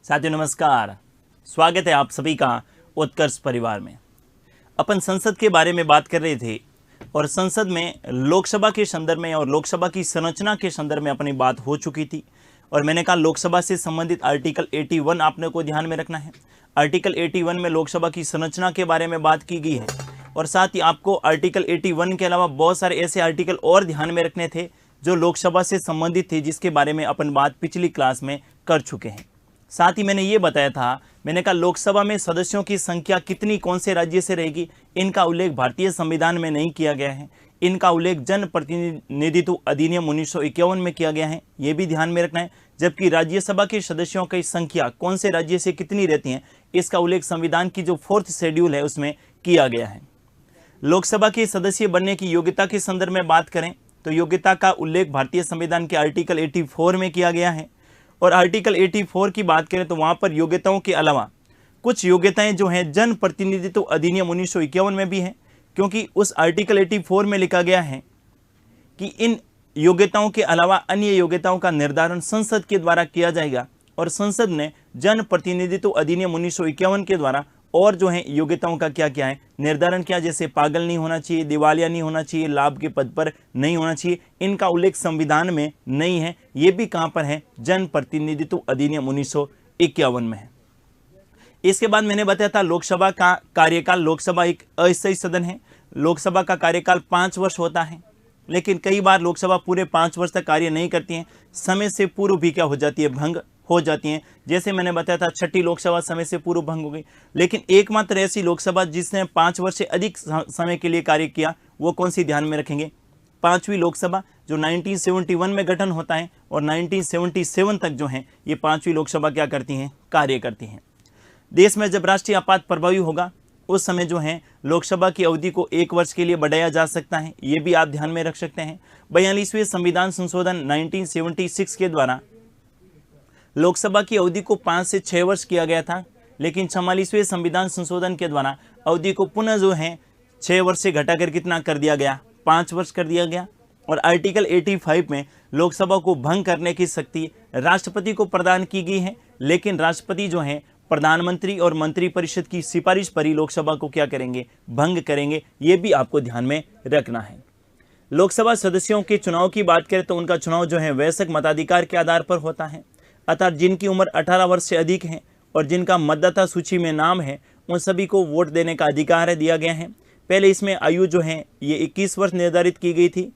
साथियों नमस्कार, स्वागत है आप सभी का उत्कर्ष परिवार में। अपन संसद के बारे में बात कर रहे थे और संसद में लोकसभा के संदर्भ में और लोकसभा की संरचना के संदर्भ में अपनी बात हो चुकी थी और मैंने कहा लोकसभा से संबंधित आर्टिकल 81 आपने को ध्यान में रखना है। आर्टिकल 81 में लोकसभा की संरचना के बारे में बात की गई है और साथ ही आपको आर्टिकल 81 के अलावा बहुत सारे ऐसे आर्टिकल और ध्यान में रखने थे जो लोकसभा से संबंधित थे, जिसके बारे में अपन बात पिछली क्लास में कर चुके हैं। साथ ही मैंने ये बताया था, मैंने कहा लोकसभा में सदस्यों की संख्या कितनी कौन से राज्य से रहेगी, इनका उल्लेख भारतीय संविधान में नहीं किया गया है। इनका उल्लेख जन प्रतिनिधित्व अधिनियम 1951 में किया गया है, ये भी ध्यान में रखना है। जबकि राज्यसभा के सदस्यों की संख्या कौन से राज्य से कितनी रहती है, इसका उल्लेख संविधान की जो 4th शेड्यूल है उसमें किया गया है। लोकसभा के सदस्य बनने की योग्यता के संदर्भ में बात करें तो योग्यता का उल्लेख भारतीय संविधान के आर्टिकल 84 में किया गया है और आर्टिकल 84 की बात करें तो वहाँ पर योग्यताओं के अलावा कुछ योग्यताएं जो हैं जन प्रतिनिधित्व अधिनियम 1951 में भी हैं, क्योंकि उस आर्टिकल 84 में लिखा गया है कि इन योग्यताओं के अलावा अन्य योग्यताओं का निर्धारण संसद के द्वारा किया जाएगा और संसद ने जन प्रतिनिधित्व अधिनियम 1951 के द्वारा और जो है योग्यताओं का क्या क्या है निर्धारण किया, जैसे पागल नहीं होना चाहिए, दिवालिया नहीं होना चाहिए, लाभ के पद पर नहीं होना चाहिए। इनका उल्लेख संविधान में नहीं है, ये भी कहाँ पर है, जन प्रतिनिधित्व अधिनियम 1951 में है। इसके बाद मैंने बताया था लोकसभा का कार्यकाल, लोकसभा एक अस्थायी सदन है, लोकसभा का कार्यकाल 5 वर्ष होता है, लेकिन कई बार लोकसभा पूरे 5 वर्ष तक कार्य नहीं करती है, समय से पूर्व भी क्या हो जाती है, भंग हो जाती हैं। जैसे मैंने बताया था 6ठी लोकसभा समय से पूर्व भंग हो गई, लेकिन एकमात्र ऐसी लोकसभा जिसने 5 वर्ष से अधिक समय के लिए कार्य किया वो कौन सी, ध्यान में रखेंगे, 5वीं लोकसभा जो 1971 में गठन होता है और 1977 तक जो है ये 5वीं लोकसभा क्या करती हैं, कार्य करती हैं। देश में जब राष्ट्रीय आपात प्रभावी होगा उस समय जो है लोकसभा की अवधि को 1 वर्ष के लिए बढ़ाया जा सकता है, ये भी आप ध्यान में रख सकते हैं। 42वें संविधान संशोधन 1976 के द्वारा लोकसभा की अवधि को 5 से 6 वर्ष किया गया था, लेकिन 44वें संविधान संशोधन के द्वारा अवधि को पुनः जो है 6 वर्ष से घटाकर कितना कर दिया गया, 5 वर्ष कर दिया गया। और आर्टिकल 85 में लोकसभा को भंग करने की शक्ति राष्ट्रपति को प्रदान की गई है, लेकिन राष्ट्रपति जो है प्रधानमंत्री और मंत्रिपरिषद की सिफारिश पर ही लोकसभा को क्या करेंगे, भंग करेंगे, ये भी आपको ध्यान में रखना है। लोकसभा सदस्यों के चुनाव की बात करें तो उनका चुनाव जो है वयस्क मताधिकार के आधार पर होता है, अर्थात जिनकी उम्र 18 वर्ष से अधिक है और जिनका मतदाता सूची में नाम है उन सभी को वोट देने का अधिकार दिया गया है। पहले इसमें आयु जो है ये 21 वर्ष निर्धारित की गई थी,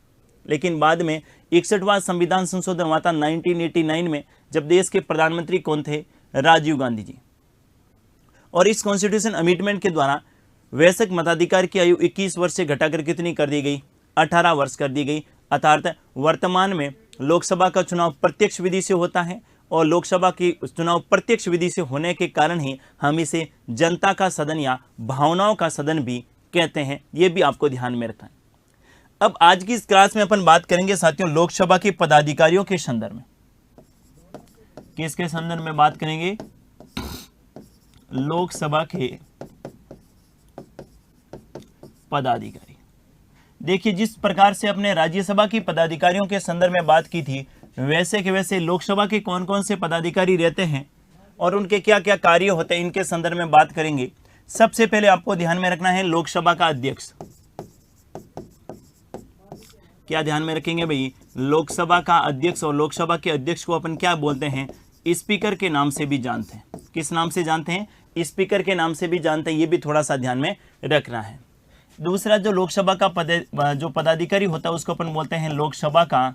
लेकिन बाद में 61वां संविधान संशोधन हुआ था 1989 में, जब देश के प्रधानमंत्री कौन थे, राजीव गांधी जी। और इस कॉन्स्टिट्यूशन अमेंडमेंट के द्वारा वयस्क मताधिकार की आयु 21 वर्ष से घटाकर कितनी कर दी गई, 18 वर्ष कर दी गई। अर्थात वर्तमान में लोकसभा का चुनाव प्रत्यक्ष विधि से होता है और लोकसभा की चुनाव प्रत्यक्ष विधि से होने के कारण ही हम इसे जनता का सदन या भावनाओं का सदन भी कहते हैं, ये भी आपको ध्यान में रखना है। अब आज की इस क्लास में अपन बात करेंगे साथियों लोकसभा के पदाधिकारियों के संदर्भ में। किसके संदर्भ में बात करेंगे, लोकसभा के पदाधिकारी। देखिए जिस प्रकार से अपने राज्यसभा की पदाधिकारियों के संदर्भ में बात की थी, वैसे के वैसे लोकसभा के कौन कौन से पदाधिकारी रहते हैं और उनके क्या क्या कार्य होते हैं, इनके संदर्भ में बात करेंगे। सबसे पहले आपको ध्यान में रखना है लोकसभा का अध्यक्ष। क्या ध्यान में रखेंगे भाई, लोकसभा का अध्यक्ष। और लोकसभा के अध्यक्ष को अपन क्या बोलते हैं, स्पीकर के नाम से भी जानते हैं। किस नाम से जानते हैं, स्पीकर के नाम से भी जानते हैं, ये भी थोड़ा सा ध्यान में रखना है। दूसरा जो लोकसभा का जो पदाधिकारी होता है उसको अपन बोलते हैं लोकसभा का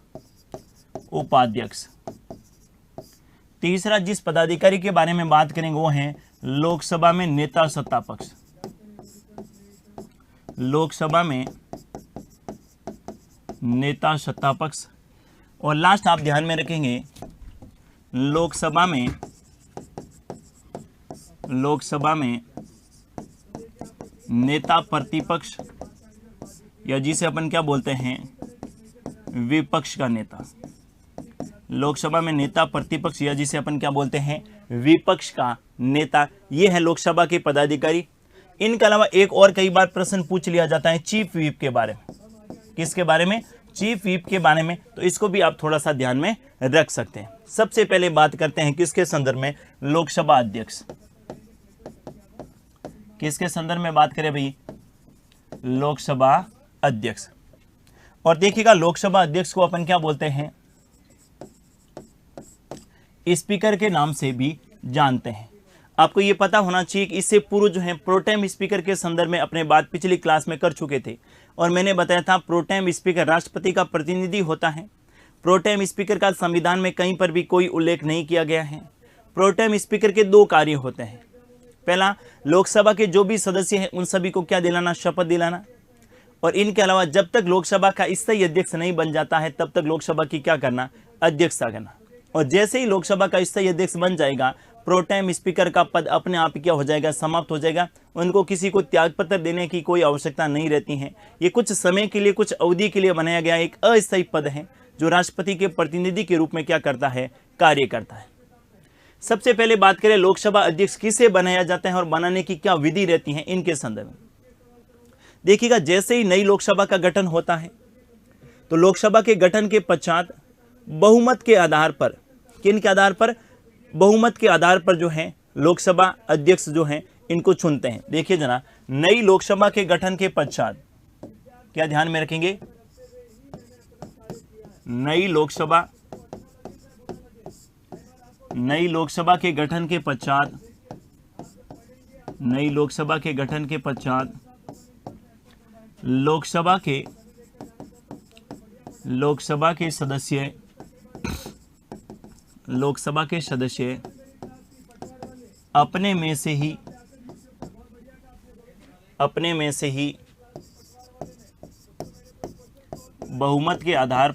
उपाध्यक्ष। तीसरा जिस पदाधिकारी के बारे में बात करेंगे वो है लोकसभा में नेता सत्ता पक्ष। लोकसभा में नेता सत्ता पक्ष। और लास्ट आप ध्यान में रखेंगे लोकसभा में नेता प्रतिपक्ष, या जिसे अपन क्या बोलते हैं, विपक्ष का नेता। लोकसभा में नेता प्रतिपक्ष या जिसे अपन क्या बोलते हैं, विपक्ष का नेता, ये है लोकसभा के पदाधिकारी। इनके अलावा एक और कई बार प्रश्न पूछ लिया जाता है चीफ व्हिप के बारे में। किसके बारे में, चीफ व्हिप के बारे में, तो इसको भी आप थोड़ा सा ध्यान में रख सकते हैं। सबसे पहले बात करते हैं किसके संदर्भ में, लोकसभा अध्यक्ष। किसके संदर्भ में बात करें भाई, लोकसभा अध्यक्ष। और देखिएगा लोकसभा अध्यक्ष को अपन क्या बोलते हैं, स्पीकर के नाम से भी जानते हैं। आपको ये पता होना चाहिए कि इससे पूर्व जो है प्रोटेम स्पीकर के संदर्भ में अपने बात पिछली क्लास में कर चुके थे, और मैंने बताया था प्रोटेम स्पीकर राष्ट्रपति का प्रतिनिधि होता है। प्रोटेम स्पीकर का संविधान में कहीं पर भी कोई उल्लेख नहीं किया गया है। प्रोटेम स्पीकर के दो कार्य होते हैं। पहला, लोकसभा के जो भी सदस्य हैं उन सभी को क्या दिलाना, शपथ दिलाना। और इनके अलावा जब तक लोकसभा का स्थायी अध्यक्ष नहीं बन जाता है तब तक लोकसभा की क्या करना, अध्यक्षता करना। और जैसे ही लोकसभा का स्थायी अध्यक्ष बन जाएगा, प्रोटेम स्पीकर का पद अपने आप क्या हो जाएगा, समाप्त हो जाएगा। उनको किसी को त्यागपत्र देने की कोई आवश्यकता नहीं रहती है। ये कुछ समय के लिए, कुछ अवधि के लिए बनाया गया एक अस्थायी पद है जो राष्ट्रपति के प्रतिनिधि के रूप में क्या करता है, कार्य करता है। सबसे पहले बात करें लोकसभा अध्यक्ष किसे बनाया जाता है और बनाने की क्या विधि रहती है, इनके संदर्भ में देखिएगा। जैसे ही नई लोकसभा का गठन होता है तो लोकसभा के गठन के पश्चात बहुमत के आधार पर, किन के आधार पर, बहुमत के आधार पर जो है लोकसभा अध्यक्ष जो हैं इनको चुनते हैं। देखिए जरा, नई लोकसभा के गठन के पश्चात क्या ध्यान में रखेंगे, नई लोकसभा के गठन के पश्चात, नई लोकसभा के गठन के पश्चात लोकसभा के सदस्य अपने में से ही बहुमत के आधार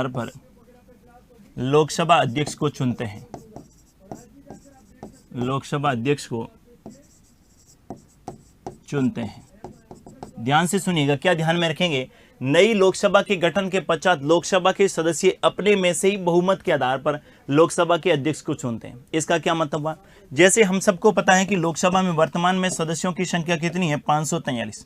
पर लोकसभा अध्यक्ष को चुनते हैं। लोकसभा अध्यक्ष को चुनते हैं। ध्यान से सुनिएगा, क्या ध्यान में रखेंगे, नई लोकसभा के गठन के पश्चात लोकसभा के सदस्य अपने में से ही बहुमत के आधार पर लोकसभा के अध्यक्ष को चुनते हैं। इसका क्या मतलब हुआ, जैसे हम सबको पता है कि लोकसभा में वर्तमान में सदस्यों की संख्या कितनी है, 543।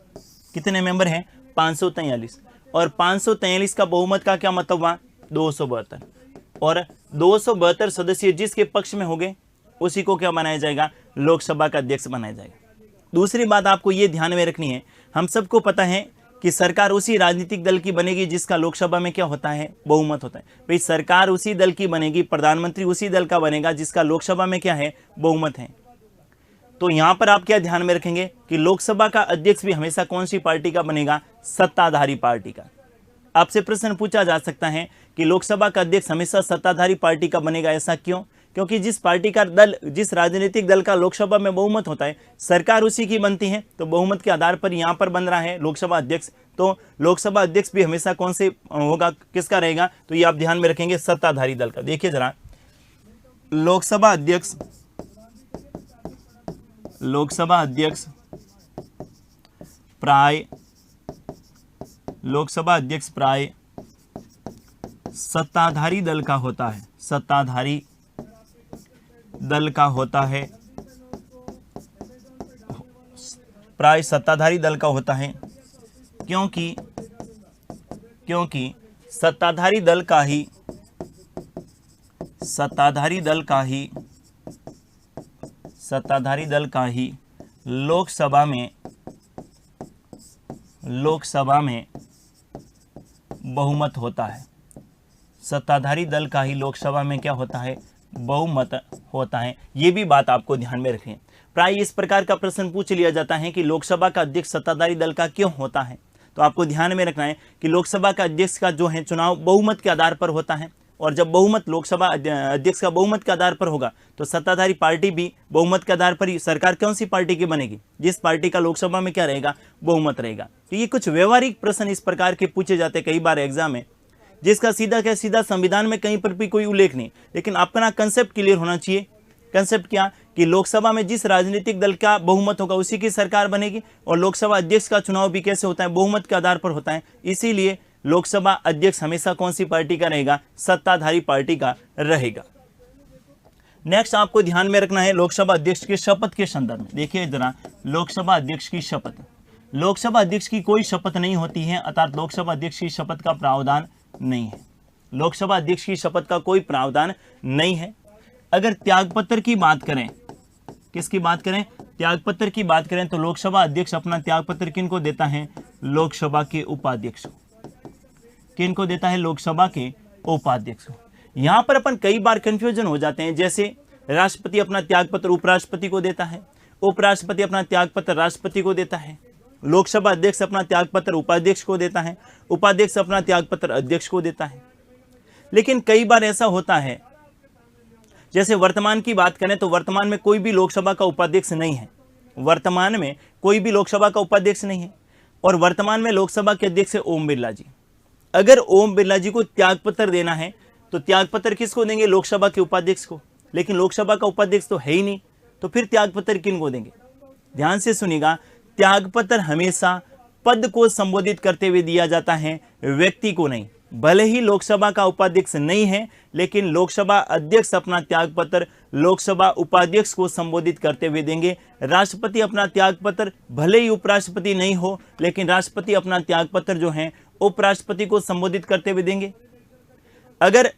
कितने मेंबर हैं, 543। और 543 का बहुमत का क्या मतलब हुआ, 272। और 272 सदस्य जिसके पक्ष में हो गए उसी को क्या बनाया जाएगा, लोकसभा का अध्यक्ष बनाया जाएगा। दूसरी बात आपको ये ध्यान में रखनी है, हम सबको पता है कि सरकार उसी राजनीतिक दल की बनेगी जिसका लोकसभा में क्या होता है, बहुमत होता है। भाई सरकार उसी दल की बनेगी, प्रधानमंत्री उसी दल का बनेगा जिसका लोकसभा में क्या है, बहुमत है। तो यहां पर आप क्या ध्यान में रखेंगे कि लोकसभा का अध्यक्ष भी हमेशा कौन सी पार्टी का बनेगा, सत्ताधारी पार्टी का। आपसे प्रश्न पूछा जा सकता है कि लोकसभा का अध्यक्ष हमेशा सत्ताधारी पार्टी का बनेगा, ऐसा क्यों? क्योंकि जिस पार्टी का दल, जिस राजनीतिक दल का लोकसभा में बहुमत होता है, सरकार उसी की बनती है। तो बहुमत के आधार पर यहां पर बन रहा है लोकसभा अध्यक्ष। तो लोकसभा अध्यक्ष भी हमेशा कौन से होगा, किसका रहेगा, तो ये आप ध्यान में रखेंगे, सत्ताधारी दल का। देखिए जरा, लोकसभा अध्यक्ष प्राय सत्ताधारी दल का होता है, सत्ताधारी दल का होता है, प्राय सत्ताधारी दल का होता है, क्योंकि सत्ताधारी दल का ही लोकसभा में बहुमत होता है। सत्ताधारी दल का ही लोकसभा में क्या होता है, बहुमत होता है। ये भी बात आपको ध्यान में रखें। प्राय इस प्रकार का प्रश्न पूछ लिया जाता है कि लोकसभा का अध्यक्ष सत्ताधारी दल का क्यों होता है, तो आपको ध्यान में रखना है कि लोकसभा का अध्यक्ष का जो है चुनाव बहुमत के आधार पर होता है। और जब बहुमत, लोकसभा अध्यक्ष का बहुमत के आधार पर होगा तो सत्ताधारी पार्टी भी बहुमत के आधार पर ही, सरकार कौन सी पार्टी की बनेगी, जिस पार्टी का लोकसभा में क्या रहेगा, बहुमत रहेगा। तो ये कुछ व्यवहारिक प्रश्न इस प्रकार के पूछे जाते कई बार एग्जाम में, जिसका सीधा संविधान में कहीं पर भी कोई उल्लेख नहीं, लेकिन अपना कंसेप्ट क्लियर होना चाहिए। कंसेप्ट क्या, कि लोकसभा में जिस राजनीतिक दल का बहुमत होगा उसी की सरकार बनेगी, और लोकसभा अध्यक्ष का चुनाव भी कैसे होता है, बहुमत के आधार पर होता है। इसीलिए लोकसभा अध्यक्ष हमेशा कौन सी पार्टी का रहेगा, सत्ताधारी पार्टी का रहेगा। नेक्स्ट आपको ध्यान में रखना है लोकसभा अध्यक्ष के शपथ के संदर्भ में। देखिए जरा, लोकसभा अध्यक्ष की शपथ, लोकसभा अध्यक्ष की कोई शपथ नहीं होती है, अर्थात लोकसभा अध्यक्ष की शपथ का प्रावधान नहीं है। लोकसभा अध्यक्ष की शपथ का कोई प्रावधान नहीं है। अगर त्यागपत्र की बात करें, किसकी बात करें, त्यागपत्र की बात करें, तो लोकसभा अध्यक्ष अपना त्यागपत्र किनको देता है, लोकसभा के उपाध्यक्ष को। किनको देता है, लोकसभा के उपाध्यक्ष को। यहां पर अपन कई बार कंफ्यूजन हो जाते हैं, जैसे राष्ट्रपति अपना त्यागपत्र उपराष्ट्रपति को देता है, उपराष्ट्रपति अपना त्यागपत्र राष्ट्रपति को देता है, लोकसभा अध्यक्ष अपना त्यागपत्र उपाध्यक्ष को देता है, उपाध्यक्ष अपना त्यागपत्र अध्यक्ष को देता है। लेकिन कई बार ऐसा होता है, जैसे वर्तमान की बात करें तो वर्तमान में कोई भी लोकसभा का उपाध्यक्ष नहीं है, वर्तमान में कोई भी लोकसभा का उपाध्यक्ष नहीं है, और वर्तमान में लोकसभा के अध्यक्ष है ओम बिरला जी। अगर ओम बिरला जी को त्यागपत्र देना है तो त्यागपत्र किसको देंगे, लोकसभा के उपाध्यक्ष को। लेकिन लोकसभा का उपाध्यक्ष तो है ही नहीं, तो फिर त्यागपत्र किनको देंगे। ध्यान से सुनिएगा, त्यागपत्र हमेशा पद को संबोधित करते हुए दिया जाता है, व्यक्ति को नहीं। भले ही लोकसभा का उपाध्यक्ष नहीं है, लेकिन लोकसभा अध्यक्ष अपना त्यागपत्र लोकसभा उपाध्यक्ष को संबोधित करते हुए देंगे। राष्ट्रपति अपना त्यागपत्र भले ही उपराष्ट्रपति नहीं हो, लेकिन राष्ट्रपति अपना त्यागपत्र जो है उपराष्ट्रपति को संबोधित करते हुए देंगे। अगर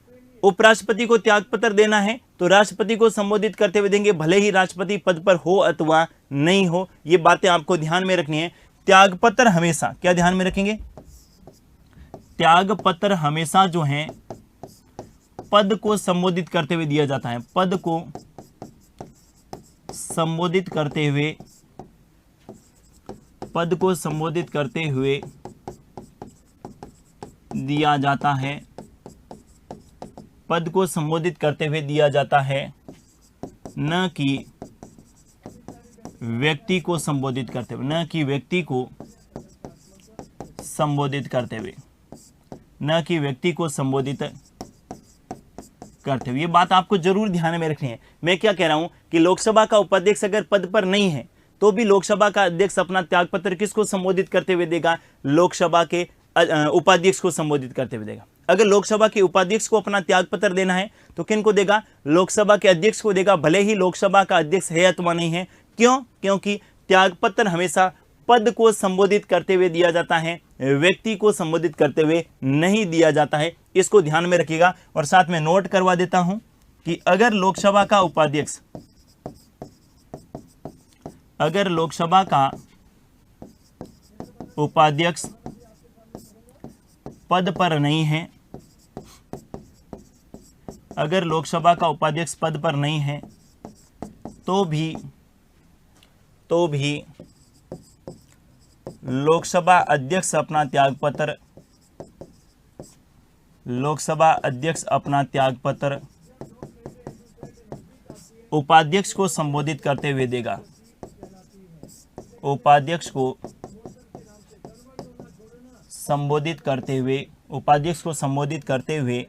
उपराष्ट्रपति को त्यागपत्र देना है तो राष्ट्रपति को संबोधित करते हुए देंगे, भले ही राष्ट्रपति पद पर हो अथवा नहीं हो। ये बातें आपको ध्यान में रखनी है। त्यागपत्र हमेशा क्या ध्यान में रखेंगे, त्यागपत्र हमेशा जो है पद को संबोधित करते हुए दिया जाता है, पद को संबोधित करते हुए, पद को संबोधित करते हुए दिया जाता है, पद को संबोधित करते हुए दिया जाता है, न कि व्यक्ति को संबोधित करते हुए, न कि व्यक्ति को संबोधित करते हुए, न कि व्यक्ति को संबोधित करते हुए। ये बात आपको जरूर ध्यान में रखनी है। मैं क्या कह रहा हूं कि लोकसभा का उपाध्यक्ष अगर पद पर नहीं है तो भी लोकसभा का अध्यक्ष अपना त्यागपत्र किसको संबोधित करते हुए देगा, लोकसभा के उपाध्यक्ष को संबोधित करते हुए देगा। अगर लोकसभा के उपाध्यक्ष को अपना त्यागपत्र देना है तो किनको देगा, लोकसभा के अध्यक्ष को देगा, भले ही लोकसभा का अध्यक्ष है अथवा नहीं है। क्यों, क्योंकि त्यागपत्र हमेशा पद को संबोधित करते हुए दिया जाता है, व्यक्ति को संबोधित करते हुए नहीं दिया जाता है। इसको ध्यान में रखिएगा। और साथ में नोट करवा देता हूं कि अगर लोकसभा का उपाध्यक्ष, अगर लोकसभा का उपाध्यक्ष पद पर नहीं है, अगर लोकसभा का उपाध्यक्ष पद पर नहीं है तो भी लोकसभा अध्यक्ष अपना त्यागपत्र, लोकसभा अध्यक्ष अपना त्यागपत्र उपाध्यक्ष को संबोधित करते हुए देगा, उपाध्यक्ष को संबोधित करते हुए, उपाध्यक्ष को संबोधित करते हुए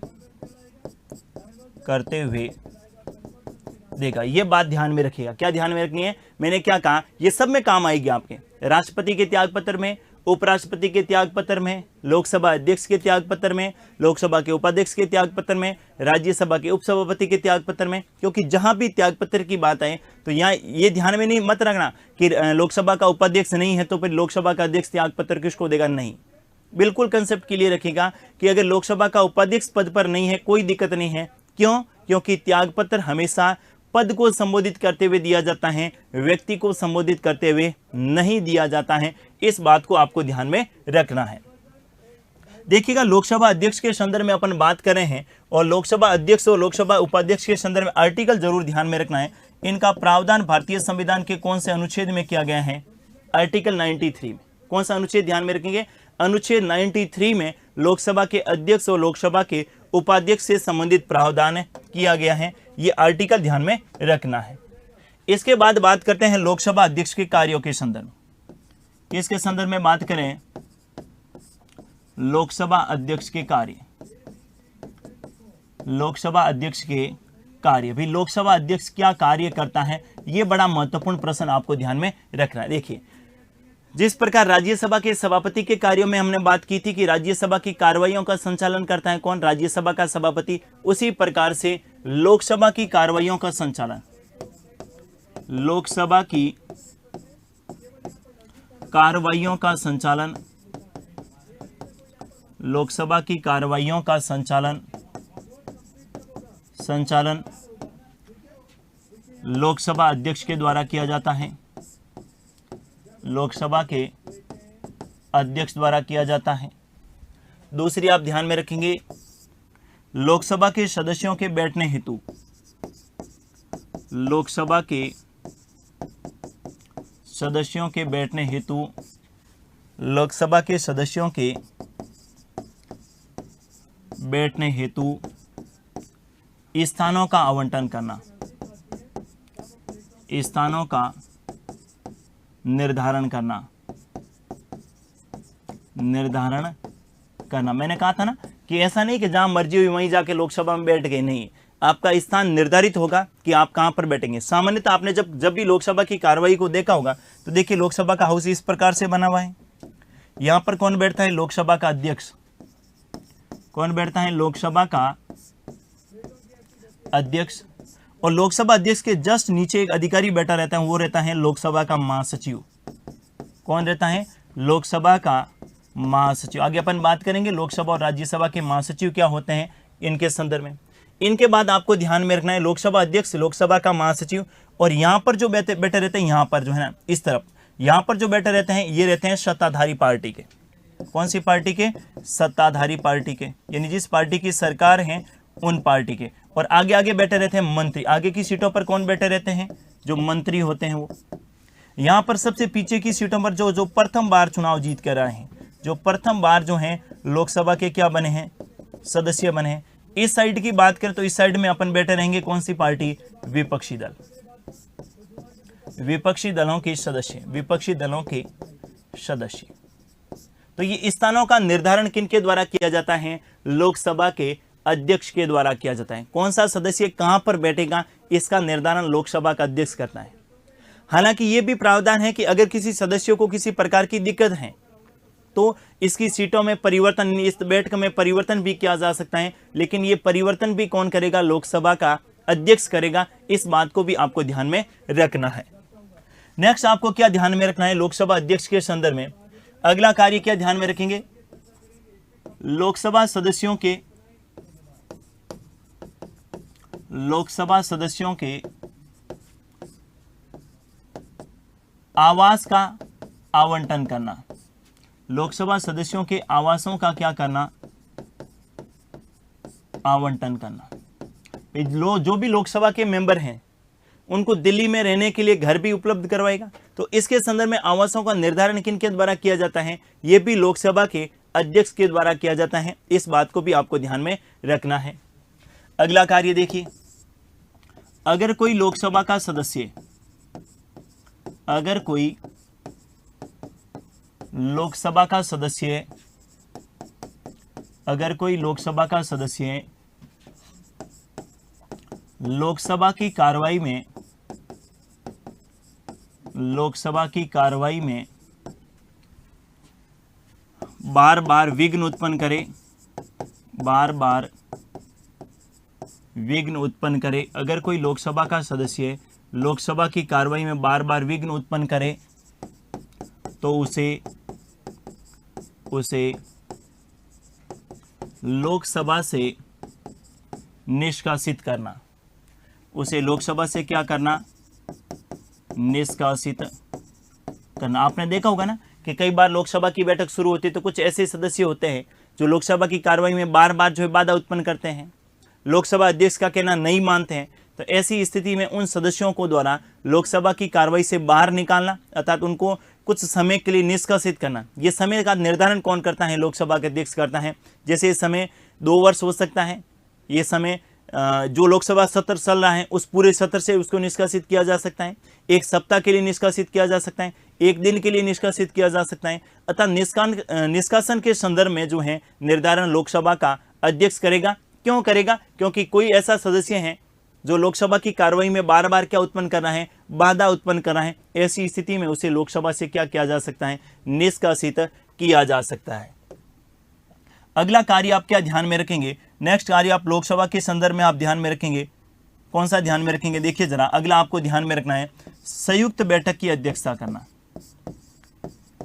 देगा। ये बात ध्यान में रखिएगा। क्या ध्यान में रखनी है, मैंने क्या कहा, ये सब में काम आएगी आपके, राष्ट्रपति के त्यागपत्र में, उपराष्ट्रपति के त्यागपत्र में, लोकसभा अध्यक्ष के त्यागपत्र में, लोकसभा के उपाध्यक्ष के त्यागपत्र में, राज्यसभा के उपसभापति के त्यागपत्र में। क्योंकि जहां भी त्यागपत्र की बात आए तो यहाँ ये ध्यान में नहीं मत रखना कि लोकसभा का उपाध्यक्ष नहीं है तो फिर लोकसभा का अध्यक्ष त्यागपत्र किसको देगा, नहीं। बिल्कुल कंसेप्ट क्लियर रखिएगा कि अगर लोकसभा का उपाध्यक्ष पद पर नहीं है कोई दिक्कत नहीं है। क्यों, क्योंकि त्यागपत्र हमेशा पद को संबोधित करते हुए दिया जाता है, व्यक्ति को संबोधित करते हुए नहीं दिया जाता है। इस बात को आपको ध्यान में रखना है। देखिएगा, लोकसभा अध्यक्ष के संदर्भ में अपन बात कर रहे हैं और लोकसभा अध्यक्ष और लोकसभा उपाध्यक्ष के संदर्भ में आर्टिकल जरूर ध्यान में रखना है। इनका प्रावधान भारतीय संविधान के कौन से अनुच्छेद में किया गया है, आर्टिकल 93 में। कौन सा अनुच्छेद ध्यान में रखेंगे, अनुच्छेद 93 में लोकसभा के अध्यक्ष और लोकसभा के उपाध्यक्ष से संबंधित प्रावधान किया गया है। ये आर्टिकल ध्यान में रखना है। इसके बाद बात करते हैं लोकसभा अध्यक्ष के कार्यों के संदर्भ। किसके संदर्भ में बात करें, लोकसभा अध्यक्ष के कार्य, लोकसभा अध्यक्ष के कार्य। भी लोकसभा अध्यक्ष क्या कार्य करता है, यह बड़ा महत्वपूर्ण प्रश्न आपको ध्यान में रखना है। देखिए, जिस प्रकार राज्यसभा के सभापति के कार्यों में हमने बात की थी कि राज्यसभा की कार्रवाइयों का संचालन करता है कौन, राज्यसभा का सभापति, उसी प्रकार से लोकसभा की कार्रवाइयों का संचालन, लोकसभा की कार्रवाइयों का संचालन, लोकसभा की कार्रवाइयों का संचालन लोकसभा अध्यक्ष के द्वारा किया जाता है, लोकसभा के अध्यक्ष द्वारा किया जाता है। दूसरी आप ध्यान में रखेंगे, लोकसभा के सदस्यों के बैठने हेतु, लोकसभा के सदस्यों के बैठने हेतु, लोकसभा के सदस्यों के बैठने हेतु स्थानों का आवंटन करना, स्थानों का निर्धारण करना, मैंने कहा था ना कि ऐसा नहीं कि जहां मर्जी हुई वहीं जाके लोकसभा में बैठ गए, नहीं, आपका स्थान निर्धारित होगा कि आप कहां पर बैठेंगे। सामान्यतः आपने जब भी लोकसभा की कार्रवाई को देखा होगा तो देखिए लोकसभा का हाउस इस प्रकार से बना हुआ है। यहां पर कौन बैठता है? लोकसभा का अध्यक्ष। कौन बैठता है? लोकसभा का अध्यक्ष। और लोकसभा अध्यक्ष के जस्ट नीचे एक अधिकारी बैठा रहता है, वो रहता है लोकसभा का महासचिव। कौन रहता है? लोकसभा का महासचिव। आगे अपन बात करेंगे लोकसभा और राज्यसभा के महासचिव क्या होते हैं इनके संदर्भ में। इनके बाद आपको ध्यान में रखना है लोकसभा अध्यक्ष, लोकसभा का महासचिव, और यहाँ पर जो बैठे रहते हैं, यहाँ पर जो है ना इस तरफ, यहाँ पर जो बैठे रहते हैं ये रहते हैं सत्ताधारी पार्टी के। कौन सी पार्टी के? सत्ताधारी पार्टी के, यानी जिस पार्टी की सरकार है उन पार्टी के। और आगे आगे बैठे रहते हैं मंत्री। आगे की सीटों पर कौन बैठे रहते हैं? जो मंत्री होते हैं वो। यहाँ पर सबसे पीछे की सीटों पर जो प्रथम बार चुनाव जीत कर रहे हैं, जो प्रथम बार जो हैं लोकसभा के क्या बने हैं? सदस्य बने हैं। इस साइड की बात करें तो इस साइड में अपन बैठे रहेंगे कौन सी पार्टी? विपक्षी दल। विपक्षी दलों के सदस्य, विपक्षी दलों के सदस्य। तो ये स्थानों का निर्धारण किनके द्वारा किया जाता है? लोकसभा के अध्यक्ष के द्वारा किया जाता है। कौन सा सदस्य कहां पर बैठेगा इसका निर्धारण लोकसभा का अध्यक्ष करता है। हालांकि यह भी प्रावधान है कि अगर किसी सदस्य को किसी प्रकार की दिक्कत है तो इसकी सीटों में परिवर्तन, इस बैठक में परिवर्तन भी किया जा सकता है, लेकिन ये परिवर्तन भी कौन करेगा? लोकसभा का अध्यक्ष करेगा। इस बात को भी आपको ध्यान में रखना है। नेक्स्ट आपको क्या ध्यान में रखना है लोकसभा अध्यक्ष के संदर्भ में? अगला कार्य क्या ध्यान में रखेंगे? लोकसभा सदस्यों के आवास का आवंटन करना। लोकसभा सदस्यों के आवासों का क्या करना? आवंटन करना। जो भी लोकसभा के मेंबर हैं उनको दिल्ली में रहने के लिए घर भी उपलब्ध करवाएगा। तो इसके संदर्भ में आवासों का निर्धारण किनके द्वारा किया जाता है? यह भी लोकसभा के अध्यक्ष के द्वारा किया जाता है। इस बात को भी आपको ध्यान में रखना है। अगला कार्य देखिए, अगर कोई लोकसभा का सदस्य, अगर कोई लोकसभा का सदस्य, अगर कोई लोकसभा का सदस्य लोकसभा की कार्रवाई में, लोकसभा की कार्रवाई में बार बार विघ्न उत्पन्न करे, बार बार विघ्न उत्पन्न करे, अगर कोई लोकसभा का सदस्य लोकसभा की कार्रवाई में बार बार विघ्न उत्पन्न करे तो उसे लोकसभा से निष्कासित करना। उसे लोकसभा से क्या करना? निष्कासित करना। आपने देखा होगा ना कि कई बार लोकसभा की बैठक शुरू होती है तो कुछ ऐसे सदस्य होते हैं जो लोकसभा की कार्रवाई में बार बार जो है बाधा उत्पन्न करते हैं, लोकसभा अध्यक्ष का कहना नहीं मानते हैं। तो ऐसी स्थिति में उन सदस्यों को द्वारा लोकसभा की कार्रवाई से बाहर निकालना, अर्थात उनको कुछ समय के लिए निष्कासित करना। ये समय का निर्धारण कौन करता है? लोकसभा के अध्यक्ष करता है। जैसे ये समय 2 वर्ष हो सकता है, ये समय जो लोकसभा सत्र चल रहा है उस पूरे सत्र से उसको निष्कासित किया जा सकता है, 1 सप्ताह के लिए निष्कासित किया जा सकता है, 1 दिन के लिए निष्कासित किया जा सकता है। अतः निष्कासन के संदर्भ में जो है निर्धारण लोकसभा का अध्यक्ष करेगा। क्यों करेगा? क्योंकि कोई ऐसा सदस्य है जो लोकसभा की कार्रवाई में बार बार क्या उत्पन्न कर रहा है? बाधा उत्पन्न कर रहा है। ऐसी स्थिति में उसे लोकसभा से क्या किया जा सकता है? निष्कासित किया जा सकता है। अगला कार्य आप क्या ध्यान में रखेंगे, नेक्स्ट कार्य आप लोकसभा के संदर्भ में आप ध्यान में रखेंगे, कौन सा ध्यान में रखेंगे, देखिए जरा, अगला आपको ध्यान में रखना है संयुक्त बैठक की अध्यक्षता करना।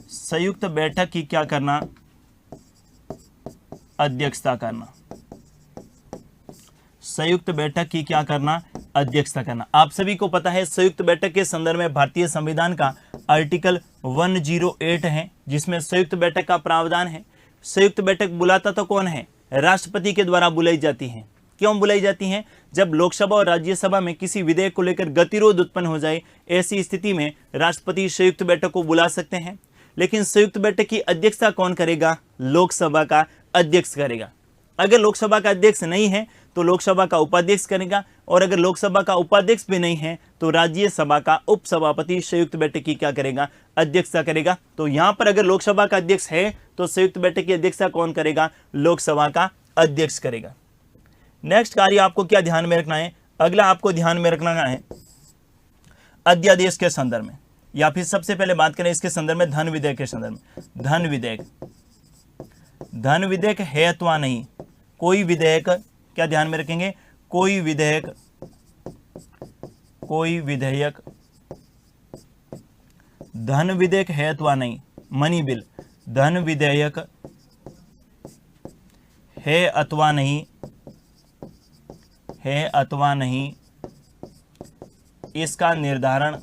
संयुक्त बैठक की क्या करना, अध्यक्षता करना। संयुक्त बैठक की क्या करना, अध्यक्षता करना। आप सभी को पता है संयुक्त बैठक के संदर्भ में भारतीय संविधान का आर्टिकल 108 है, जिसमें संयुक्त बैठक का प्रावधान है। संयुक्त बैठक बुलाता तो कौन है, राष्ट्रपति के द्वारा बुलाई जाती है। क्यों बुलाई जाती हैं, जब लोकसभा और राज्यसभा में किसी विधेयक को लेकर गतिरोध उत्पन्न हो जाए, ऐसी स्थिति में राष्ट्रपति संयुक्त बैठक को बुला सकते हैं। लेकिन संयुक्त बैठक की अध्यक्षता कौन करेगा, लोकसभा का अध्यक्ष करेगा। अगर लोकसभा का अध्यक्ष नहीं है तो लोकसभा का उपाध्यक्ष करेगा, और अगर लोकसभा का उपाध्यक्ष भी नहीं है तो राज्यसभा का उपसभापति संयुक्त बैठक की क्या करेगा, अध्यक्षता करेगा। तो यहां पर अगर लोकसभा का अध्यक्ष है तो संयुक्त बैठक की अध्यक्षता कौन करेगा, लोकसभा का अध्यक्ष करेगा। नेक्स्ट कार्य आपको क्या ध्यान में रखना है, अगला आपको ध्यान में रखना है अध्यादेश के संदर्भ में, या फिर सबसे पहले बात करें इसके संदर्भ में धन विधेयक के संदर्भ में। धन विधेयक, धन विधेयक है अथवा नहीं, कोई विधेयक, क्या ध्यान में रखेंगे, कोई विधेयक, कोई विधेयक धन विधेयक है अथवा नहीं, मनी बिल, धन विधेयक है अथवा नहीं, है अथवा नहीं, इसका निर्धारण,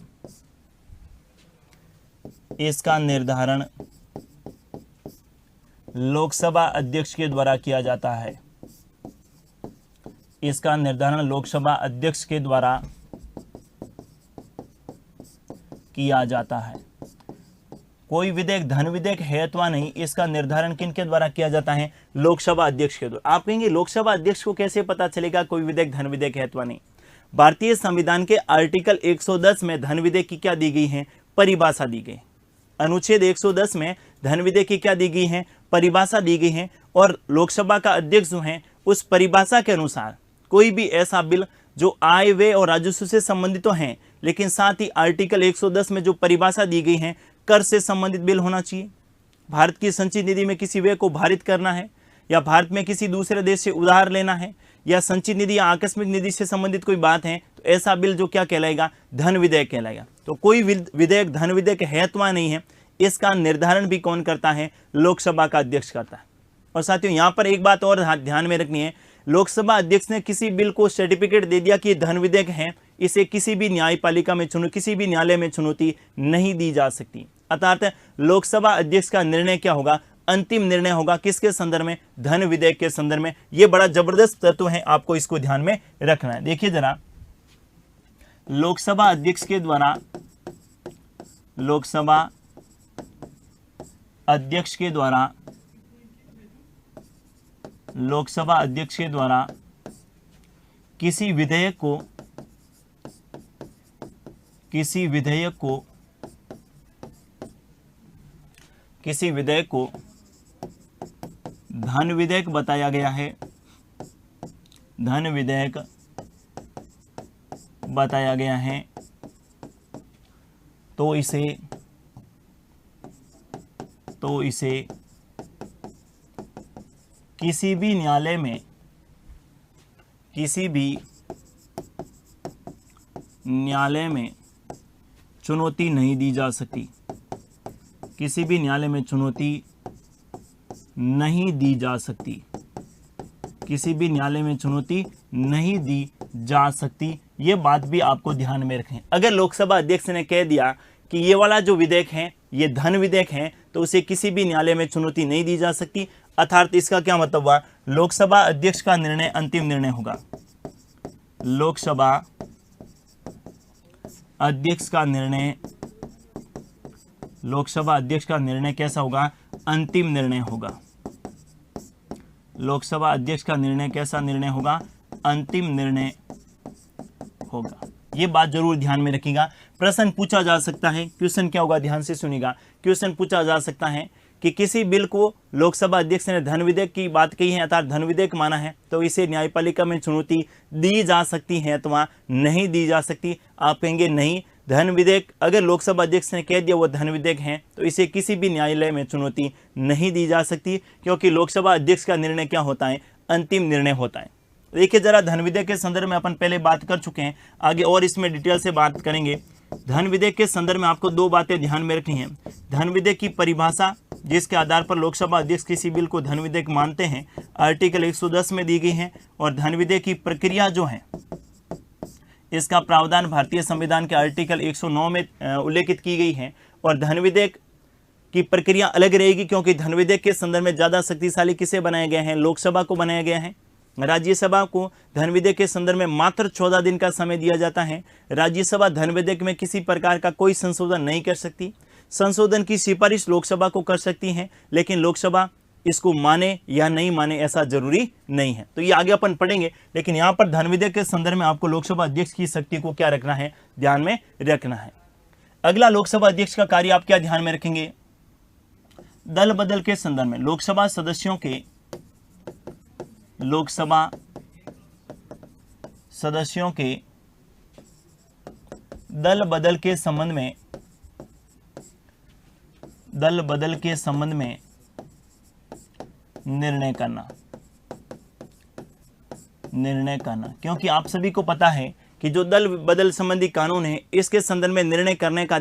इसका निर्धारण लोकसभा अध्यक्ष के द्वारा किया जाता है। इसका निर्धारण लोकसभा अध्यक्ष के द्वारा किया जाता है। कोई विधेयक धन विधेयक है अथवा नहीं, इसका निर्धारण किनके द्वारा किया जाता है, लोकसभा अध्यक्ष के द्वारा। आप कहेंगे लोकसभा अध्यक्ष को कैसे पता चलेगा कोई विधेयक धन विधेयक है अथवा नहीं। भारतीय संविधान के आर्टिकल 110 में धन विधेयक की क्या दी गई है, परिभाषा दी गई। अनुच्छेद 110 में धन विधेयक की क्या दी गई है, परिभाषा दी गई है, और लोकसभा का अध्यक्ष जो है उस परिभाषा के अनुसार कोई भी ऐसा बिल जो आय व्यय और राजस्व से संबंधित तो हैं, लेकिन साथ ही आर्टिकल 110 में जो परिभाषा दी गई है कर से संबंधित बिल होना चाहिए। भारत की संचित निधि में किसी व्यय को भारित करना है, या भारत में किसी दूसरे देश से उधार लेना है, या संचित निधि या आकस्मिक निधि से संबंधित कोई बात है, तो ऐसा बिल जो क्या कहलाएगा, धन विधेयक कहलाएगा। तो कोई विधेयक धन विधेयक है अथवा नहीं है, इसका निर्धारण भी कौन करता है, लोकसभा का अध्यक्ष करता है। और साथियों यहाँ पर एक बात और ध्यान में रखनी है, लोकसभा अध्यक्ष ने किसी बिल को सर्टिफिकेट दे दिया कि ये धन विधेयक है, इसे किसी भी न्यायपालिका में किसी भी न्यायालय में चुनौती नहीं दी जा सकती। अर्थात लोकसभा अध्यक्ष का निर्णय क्या होगा, अंतिम निर्णय होगा किसके संदर्भ में, धन विधेयक के संदर्भ में। यह बड़ा जबरदस्त तत्व है, आपको इसको ध्यान में रखना है। देखिए जरा, लोकसभा अध्यक्ष के द्वारा, लोकसभा अध्यक्ष के द्वारा, लोकसभा अध्यक्ष के द्वारा किसी विधेयक को, किसी विधेयक को, किसी विधेयक को धन विधेयक बताया गया है, धन विधेयक बताया गया है, तो इसे किसी भी न्यायालय में, किसी भी न्यायालय में चुनौती नहीं दी जा सकती, किसी भी न्यायालय में चुनौती नहीं दी जा सकती, किसी भी न्यायालय में चुनौती नहीं दी जा सकती। ये बात भी आपको ध्यान में रखें। अगर लोकसभा अध्यक्ष ने कह दिया कि ये वाला जो विधेयक है ये धन विधेयक है, तो उसे किसी भी न्यायालय में चुनौती नहीं दी जा सकती। अर्थात इसका क्या मतलब हुआ, लोकसभा अध्यक्ष का निर्णय अंतिम निर्णय होगा। लोकसभा अध्यक्ष का निर्णय, लोकसभा अध्यक्ष का निर्णय कैसा होगा, अंतिम निर्णय होगा। लोकसभा अध्यक्ष का निर्णय कैसा निर्णय होगा, अंतिम निर्णय होगा। ये बात जरूर ध्यान में रखिएगा। प्रश्न पूछा जा सकता है, क्वेश्चन क्या होगा, ध्यान से सुनिएगा। क्वेश्चन पूछा जा सकता है कि किसी बिल को लोकसभा अध्यक्ष ने धन विधेयक की बात कही है, अर्थात धन विधेयक माना है, तो इसे न्यायपालिका में चुनौती दी जा सकती है अथवा नहीं दी जा सकती। आप कहेंगे नहीं, धन विधेयक अगर लोकसभा अध्यक्ष ने कह दिया वो धन विधेयक है तो इसे किसी भी न्यायालय में चुनौती नहीं दी जा सकती, क्योंकि लोकसभा अध्यक्ष का निर्णय क्या होता है, अंतिम निर्णय होता है। देखिए जरा, धन विधेयक के संदर्भ में अपन पहले बात कर चुके हैं, आगे और इसमें डिटेल से बात करेंगे। धन विधेयक के संदर्भ में आपको दो बातें ध्यान में रखनी है। धन विधेयक की परिभाषा, जिसके आधार पर लोकसभा अध्यक्ष किसी बिल को धन विधेयक मानते हैं, आर्टिकल 110 में दी गई है। और धन विधेयक की प्रक्रिया जो है, इसका प्रावधान भारतीय संविधान के आर्टिकल 109 में उल्लेखित की गई है। और धन विधेयक की प्रक्रिया अलग रहेगी, क्योंकि धन विधेयक के संदर्भ में ज़्यादा शक्तिशाली किसे बनाया गया है, लोकसभा को बनाया गया है। राज्यसभा को धन विधेयक के संदर्भ में मात्र 14 दिन का समय दिया जाता है। राज्यसभा धन विधेयक में किसी प्रकार का कोई संशोधन नहीं कर सकती। संशोधन की सिफारिश लोकसभा को कर सकती है, लेकिन लोकसभा इसको माने या नहीं माने ऐसा जरूरी नहीं है। तो ये आगे अपन पढ़ेंगे, लेकिन यहाँ पर धन विधेयक के संदर्भ में आपको लोकसभा अध्यक्ष की शक्ति को क्या रखना है, ध्यान में रखना है। अगला, लोकसभा अध्यक्ष का कार्य आप क्या ध्यान में रखेंगे, दल बदल के संदर्भ में लोकसभा सदस्यों के दल बदल के संबंध में निर्णय करना, क्योंकि आप सभी को पता है कि जो दल बदल संबंधी कानून है, इसके संदर्भ में निर्णय करने का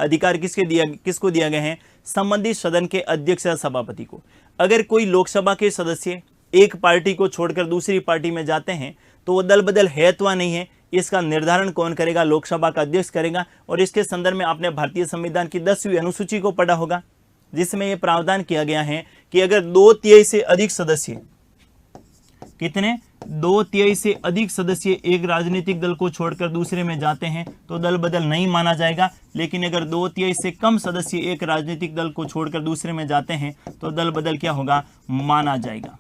अधिकार किसको दिया गया है, संबंधित सदन के अध्यक्ष या सभापति को। अगर कोई लोकसभा के सदस्य एक पार्टी को छोड़कर दूसरी पार्टी में जाते हैं तो वो दल बदल है अथवा नहीं है, इसका निर्धारण कौन करेगा, लोकसभा का अध्यक्ष करेगा। और इसके संदर्भ में आपने भारतीय संविधान की 10वीं अनुसूची को पढ़ा होगा, जिसमें यह प्रावधान किया गया है कि अगर 2/3 से अधिक सदस्य, कितने, 2/3 से अधिक सदस्य एक राजनीतिक दल को छोड़कर दूसरे में जाते हैं तो दल बदल नहीं माना जाएगा। लेकिन अगर 2/3 से कम सदस्य एक राजनीतिक दल को छोड़कर दूसरे में जाते हैं तो दल बदल क्या होगा, माना जाएगा।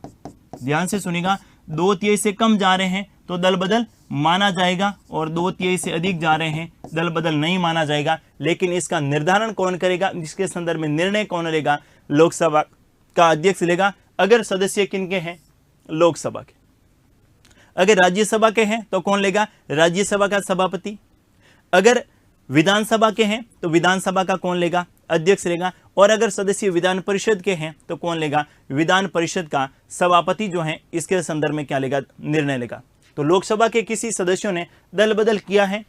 ध्यान से सुनिएगा, 2/3 से कम जा रहे हैं तो दल बदल माना जाएगा, और 2/3 से अधिक जा रहे हैं दल बदल नहीं माना जाएगा। लेकिन इसका निर्धारण कौन करेगा, इसके संदर्भ में निर्णय कौन लेगा, लोकसभा का अध्यक्ष लेगा। अगर सदस्य किनके हैं, लोकसभा के। अगर राज्यसभा के हैं तो कौन लेगा, राज्यसभा का सभापति। अगर विधानसभा के हैं तो विधानसभा का कौन लेगा, अध्यक्ष लेगा। और अगर सदस्य विधान परिषद के हैं तो कौन लेगा, विधान परिषद का सभापति जो है इसके संदर्भ में क्या लेगा, निर्णय लेगा। तो लोकसभा के किसी सदस्यों ने दल बदल किया है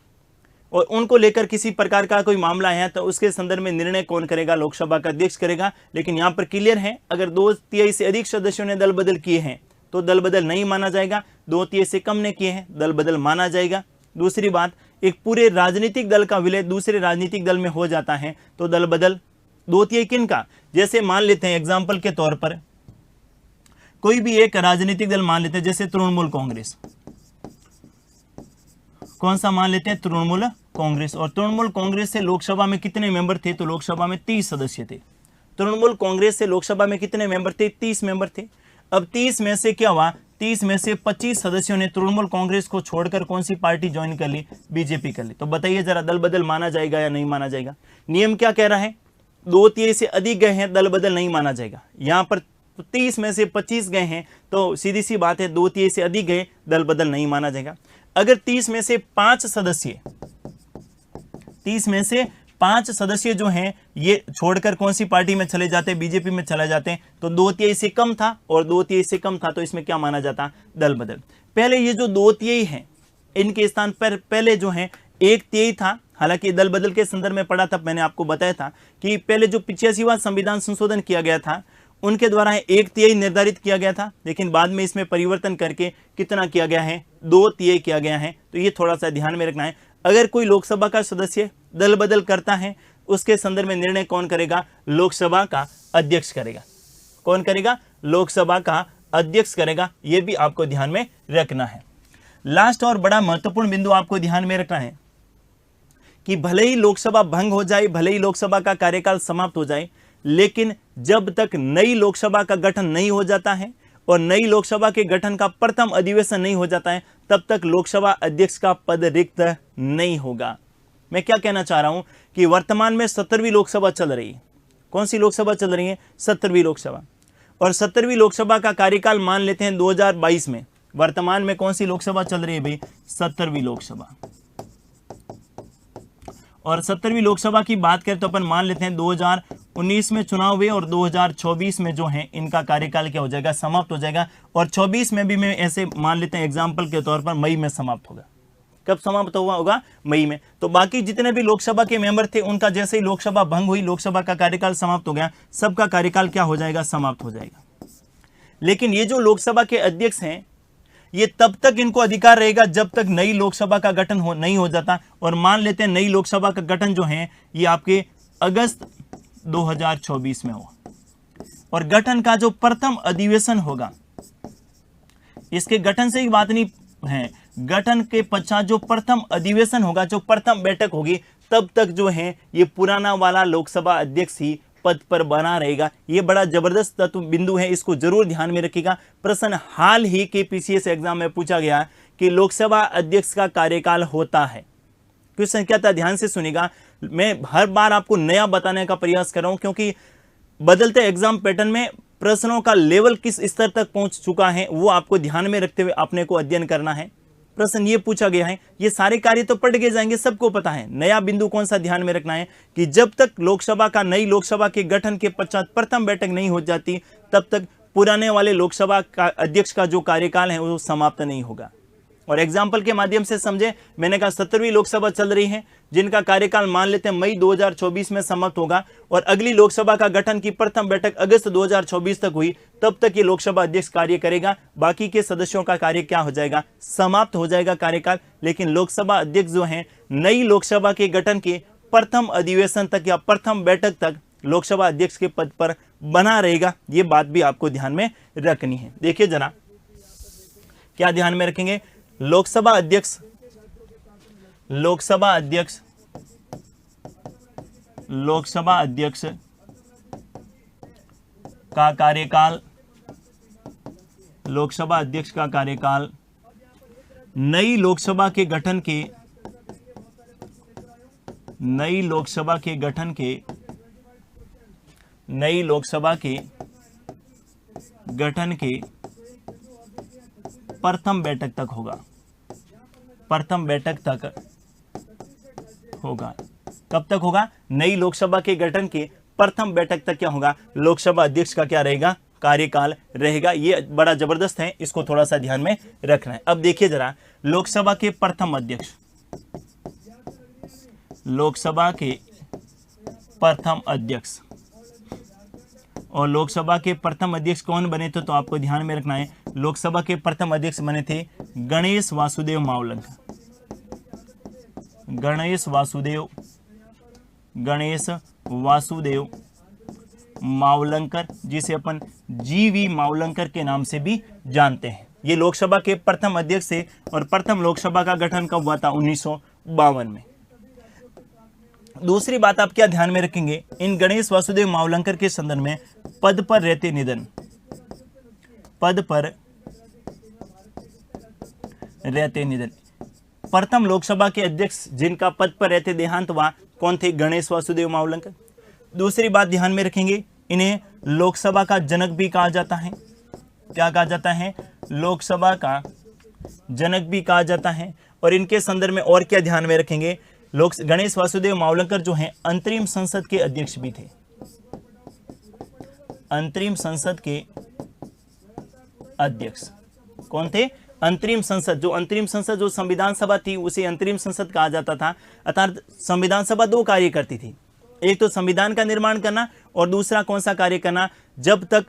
और उनको लेकर किसी प्रकार का कोई मामला है तो उसके संदर्भ में निर्णय कौन करेगा, लोकसभा का अध्यक्ष करेगा। लेकिन यहाँ पर क्लियर है, अगर 2/3 से अधिक सदस्यों ने दल बदल किए हैं तो दल बदल नहीं माना जाएगा, 2/3 से कम ने किए हैं दल बदल माना जाएगा। दूसरी बात, एक पूरे राजनीतिक दल का विलय दूसरे राजनीतिक दल में हो जाता है तो दल बदल 2/3 किन का, जैसे मान लेते हैं एग्जाम्पल के तौर पर कोई भी एक राजनीतिक दल मान लेते हैं, जैसे तृणमूल कांग्रेस। कौन सा मान लेते हैं, तृणमूल कांग्रेस। और तृणमूल कांग्रेस से लोकसभा में कितने मेंबर थे, तो लोकसभा में 30 सदस्य थे। तृणमूल कांग्रेस से लोकसभा में कितने मेंबर थे, 30 मेंबर थे। अब 30 में से क्या हुआ, 30 में से 25 सदस्यों ने तृणमूल कांग्रेस को छोड़कर कौन सी पार्टी ज्वाइन कर ली, बीजेपी कर ली। तो बताइए जरा, दल बदल माना जाएगा या नहीं माना जाएगा। नियम क्या कह रहा है, 2/3 से अधिक गए हैं दल बदल नहीं माना जाएगा। यहाँ पर 30 में से 25 गए हैं तो सीधी सी बात है 2/3 से अधिक गए दल बदल नहीं माना जाएगा। अगर 30 में से 5 सदस्य, 30 में से 5 सदस्य जो हैं ये छोड़कर कौन सी पार्टी में चले जाते हैं, बीजेपी में चले जाते हैं, तो 2/3 से कम था और 2/3 से कम था तो इसमें क्या माना जाता, दल बदल। पहले ये जो 2/3 हैं इनके स्थान पर पहले जो है 1/3 था। हालांकि दल बदल के संदर्भ में पढ़ा था, मैंने आपको बताया था कि पहले जो 85वां संविधान संशोधन किया गया था उनके द्वारा 1/3 निर्धारित किया गया था, लेकिन बाद में इसमें परिवर्तन करके कितना किया गया है, 2/3 किया गया है। तो ये थोड़ा सा ध्यान में रखना है। अगर कोई लोकसभा का सदस्य दल बदल करता है उसके संदर्भ में निर्णय कौन करेगा, लोकसभा का अध्यक्ष करेगा। कौन करेगा, लोकसभा का अध्यक्ष करेगा। यह भी आपको ध्यान में रखना है। लास्ट और बड़ा महत्वपूर्ण बिंदु आपको ध्यान में रखना है कि भले ही लोकसभा भंग हो जाए, भले ही लोकसभा का कार्यकाल समाप्त हो जाए, लेकिन जब तक नई लोकसभा का गठन नहीं हो जाता है और नई लोकसभा के गठन का प्रथम अधिवेशन नहीं हो जाता है, तब तक लोकसभा अध्यक्ष का पद रिक्त नहीं होगा। मैं क्या कहना चाह रहा हूं कि वर्तमान में 17वीं लोकसभा चल रही है। कौन सी लोकसभा चल रही है, 17वीं लोकसभा। और 17वीं लोकसभा का कार्यकाल मान लेते हैं 2022 में। वर्तमान में कौन सी लोकसभा चल रही है भाई, 17वीं लोकसभा। और 70वीं लोकसभा की बात करें तो अपन मान लेते हैं 2019 में चुनाव हुए और 2024 में जो है इनका कार्यकाल क्या हो जाएगा, समाप्त हो जाएगा। और 24 में भी मैं ऐसे मान लेते हैं एग्जाम्पल के तौर पर मई में समाप्त होगा। कब समाप्त हुआ होगा? मई में। तो बाकी जितने भी लोकसभा के मेंबर थे उनका जैसे ही लोकसभा भंग हुई, लोकसभा का कार्यकाल समाप्त हो गया, सबका कार्यकाल क्या हो जाएगा, समाप्त हो जाएगा। लेकिन ये जो लोकसभा के अध्यक्ष हैं ये तब तक इनको अधिकार रहेगा जब तक नई लोकसभा का गठन नहीं हो जाता। और मान लेते हैं नई लोकसभा का गठन जो है ये आपके अगस्त 2024 में हो, और गठन का जो प्रथम अधिवेशन होगा, इसके गठन से ही बात नहीं है, गठन के पश्चात जो प्रथम अधिवेशन होगा, जो प्रथम बैठक होगी, तब तक जो है ये पुराना वाला लोकसभा अध्यक्ष ही पद पर बना रहेगा। ये बड़ा जबरदस्त तत्व बिंदु है, इसको जरूर ध्यान में रखिएगा। प्रश्न हाल ही के पीसीएस एग्जाम में पूछा गया कि लोकसभा अध्यक्ष का कार्यकाल होता है। क्वेश्चन क्या था, ध्यान से सुनिएगा। मैं हर बार आपको नया बताने का प्रयास कर रहा हूं क्योंकि बदलते एग्जाम पैटर्न में प्रश्नों का लेवल किस स्तर तक पहुंच चुका है वो आपको ध्यान में रखते हुए अपने को अध्ययन करना है। प्रश्न ये पूछा गया है, ये सारे कार्य तो पढ़ के जाएंगे, सबको पता है। नया बिंदु कौन सा ध्यान में रखना है कि जब तक नई लोकसभा के गठन के पश्चात प्रथम बैठक नहीं हो जाती तब तक पुराने वाले लोकसभा का अध्यक्ष का जो कार्यकाल है वो समाप्त नहीं होगा। और एग्जाम्पल के माध्यम से समझे, मैंने कहा 70वीं लोकसभा चल रही है जिनका कार्यकाल मान लेते हैं मई 2024 में समाप्त होगा, और अगली लोकसभा का गठन की प्रथम बैठक अगस्त 2024 तक हुई, तब तक ये लोकसभा अध्यक्ष कार्य करेगा। बाकी के सदस्यों का कार्य क्या हो जाएगा, समाप्त हो जाएगा कार्यकाल। लेकिन लोकसभा अध्यक्ष जो है नई लोकसभा के गठन के प्रथम अधिवेशन तक या प्रथम बैठक तक लोकसभा अध्यक्ष के पद पर बना रहेगा। ये बात भी आपको ध्यान में रखनी है। देखिए जरा क्या ध्यान में रखेंगे, लोकसभा अध्यक्ष का कार्यकाल, लोकसभा अध्यक्ष का कार्यकाल नई लोकसभा के गठन के प्रथम बैठक तक होगा, प्रथम बैठक तक होगा। कब तक होगा, नई लोकसभा के गठन के प्रथम बैठक तक क्या होगा, लोकसभा अध्यक्ष का क्या रहेगा, कार्यकाल रहेगा। ये बड़ा जबरदस्त है, इसको थोड़ा सा ध्यान में रखना है। अब देखिए जरा, लोकसभा के प्रथम अध्यक्ष, लोकसभा के प्रथम अध्यक्ष, और लोकसभा के प्रथम अध्यक्ष कौन बने थे, तो आपको ध्यान में रखना है, लोकसभा के प्रथम अध्यक्ष बने थे गणेश वासुदेव मावलंकर। गणेश वासुदेव मावलंकर, जिसे अपन जीवी मावलंकर के नाम से भी जानते हैं। ये लोकसभा के प्रथम अध्यक्ष थे और प्रथम लोकसभा का गठन कब हुआ था, 1952 में। दूसरी बात आप क्या ध्यान में रखेंगे, इन गणेश वासुदेव मावलंकर के संदर्भ में पद पर रहते निधन, पद पर रहते निधन, प्रथम लोकसभा के अध्यक्ष जिनका पद पर रहते देहांत हुआ कौन थे, गणेश वासुदेव मावलंकर। दूसरी बात ध्यान में रखेंगे, इन्हें लोकसभा का जनक भी कहा जाता है। क्या कहा जाता है, लोकसभा का जनक भी कहा जाता है। और इनके संदर्भ में और क्या ध्यान में रखेंगे, गणेश वासुदेव मावलंकर जो हैं अंतरिम संसद के अध्यक्ष भी थे। अंतरिम संसद के अध्यक्ष कौन थे, अंतरिम संसद। अंतरिम संसद जो संविधान सभा थी उसे अंतरिम संसद कहा जाता था। अर्थात संविधान सभा दो कार्य करती थी, एक तो संविधान का निर्माण करना और दूसरा कौन सा कार्य करना, जब तक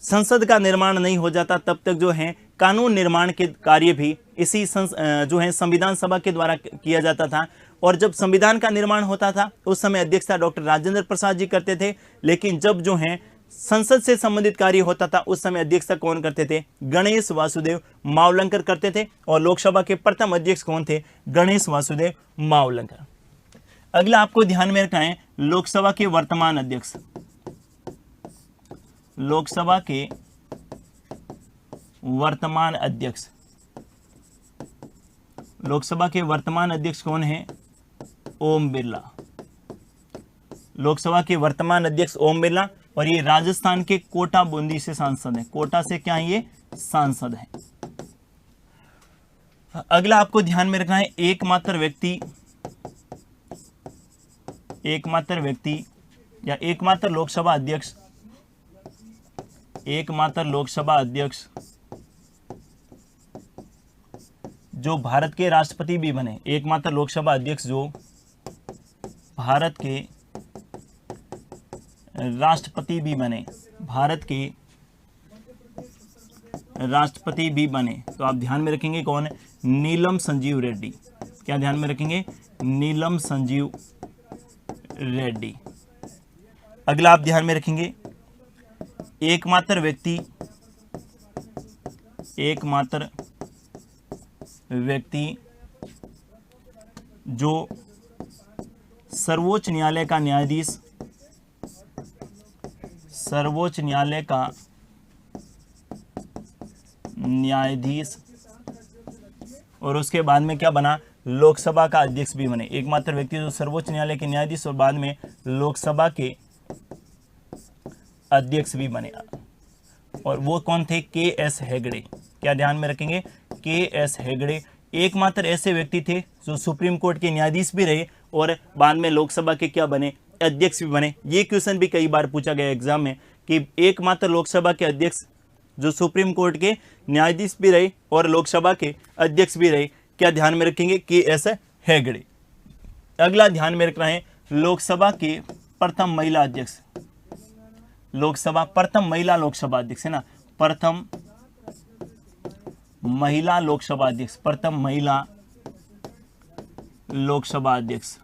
संसद का निर्माण नहीं हो जाता तब तक जो है कानून निर्माण के कार्य भी इसी जो है संविधान सभा के द्वारा किया जाता था। और जब संविधान का निर्माण होता था उस समय अध्यक्षता डॉक्टर राजेंद्र प्रसाद जी करते थे, लेकिन जब जो है संसद से संबंधित कार्य होता था उस समय अध्यक्षता कौन करते थे, गणेश वासुदेव मावलंकर करते थे। और लोकसभा के प्रथम अध्यक्ष कौन थे, गणेश वासुदेव मावलंकर। अगला आपको ध्यान में रखना है, लोकसभा के वर्तमान अध्यक्ष, लोकसभा के वर्तमान अध्यक्ष, लोकसभा के वर्तमान अध्यक्ष कौन है, ओम बिरला। लोकसभा के वर्तमान अध्यक्ष ओम बिरला, और ये राजस्थान के कोटा बूंदी से सांसद है। कोटा से क्या है, ये सांसद है। अगला आपको ध्यान में रखना है, एकमात्र व्यक्ति एकमात्र व्यक्ति या एकमात्र लोकसभा अध्यक्ष, एकमात्र लोकसभा अध्यक्ष जो भारत के राष्ट्रपति भी बने, एकमात्र लोकसभा अध्यक्ष जो भारत के राष्ट्रपति भी बने, भारत के राष्ट्रपति भी बने, तो आप ध्यान में रखेंगे कौन है? नीलम संजीव रेड्डी। क्या ध्यान में रखेंगे? नीलम संजीव रेड्डी। अगला आप ध्यान में रखेंगे एकमात्र व्यक्ति, एकमात्र व्यक्ति जो सर्वोच्च न्यायालय का न्यायाधीश, सर्वोच्च न्यायालय का न्यायाधीश और उसके बाद में क्या बना? लोकसभा का अध्यक्ष भी बने। एकमात्र व्यक्ति जो सर्वोच्च न्यायालय के न्यायाधीश और बाद में लोकसभा के अध्यक्ष भी बने, और वो कौन थे? के.एस. हेगड़े। क्या ध्यान में रखेंगे? के.एस. हेगड़े एकमात्र ऐसे व्यक्ति थे जो सुप्रीम कोर्ट के न्यायाधीश भी रहे और बाद में लोकसभा के क्या बने? अध्यक्ष भी बने। ये क्वेश्चन भी कई बार पूछा गया एग्जाम में कि एकमात्र लोकसभा के अध्यक्ष जो सुप्रीम कोर्ट के न्यायाधीश भी रहे और लोकसभा के अध्यक्ष भी रहे, क्या ध्यान में रखेंगे? के.एस. हेगड़े। अगला ध्यान में रखना है लोकसभा के प्रथम महिला अध्यक्ष, लोकसभा प्रथम महिला लोकसभा अध्यक्ष है ना, प्रथम महिला लोकसभा अध्यक्ष, प्रथम महिला लोकसभा अध्यक्ष,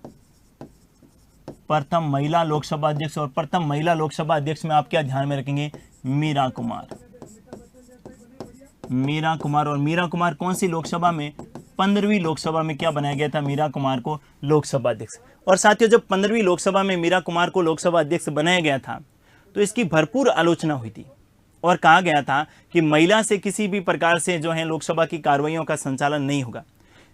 प्रथम महिला लोकसभा अध्यक्ष। और प्रथम महिला लोकसभा अध्यक्ष में आप क्या ध्यान में रखेंगे? मीरा कुमार, मीरा कुमार। और मीरा कुमार कौन सी लोकसभा में? 15वीं लोकसभा में क्या बनाया गया था? मीरा कुमार को लोकसभा अध्यक्ष। और साथियों, जब 15वीं लोकसभा में मीरा कुमार को लोकसभा अध्यक्ष बनाया गया था तो इसकी भरपूर आलोचना हुई थी और कहा गया था कि महिला से किसी भी प्रकार से जो है लोकसभा की कार्रवाइयों का संचालन नहीं होगा।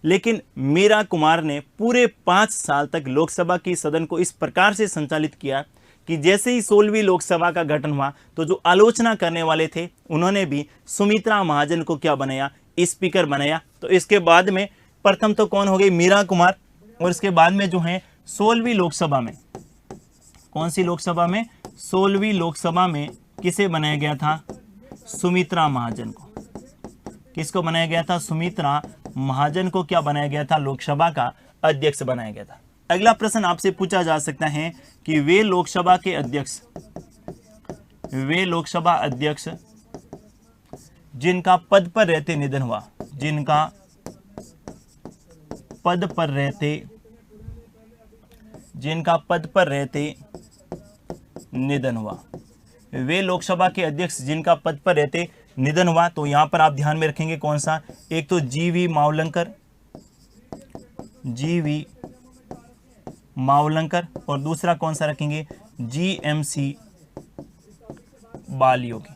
लेकिन मीरा कुमार ने पूरे 5 साल तक लोकसभा की सदन को इस प्रकार से संचालित किया कि जैसे ही 16वीं लोकसभा का गठन हुआ तो जो आलोचना करने वाले थे उन्होंने भी सुमित्रा महाजन को क्या बनाया? स्पीकर बनाया। तो इसके बाद में प्रथम तो कौन हो गई? मीरा कुमार। और इसके बाद में जो है 16वीं लोकसभा में, कौन सी लोकसभा में? 16वीं लोकसभा में किसे बनाया गया था? सुमित्रा महाजन को। किसको बनाया गया था? सुमित्रा महाजन को क्या बनाया गया था? लोकसभा का अध्यक्ष बनाया गया था। अगला प्रश्न आपसे पूछा जा सकता है कि वे लोकसभा के अध्यक्ष, वे लोकसभा अध्यक्ष जिनका पद पर रहते निधन हुआ, जिनका पद पर रहते, जिनका पद पर रहते निधन हुआ, वे लोकसभा के अध्यक्ष जिनका पद पर रहते निधन हुआ, तो यहां पर आप ध्यान में रखेंगे कौन सा? एक तो जी.वी. मावलंकर, जी.वी. मावलंकर, और दूसरा कौन सा रखेंगे? जी.एम.सी. बालयोगी।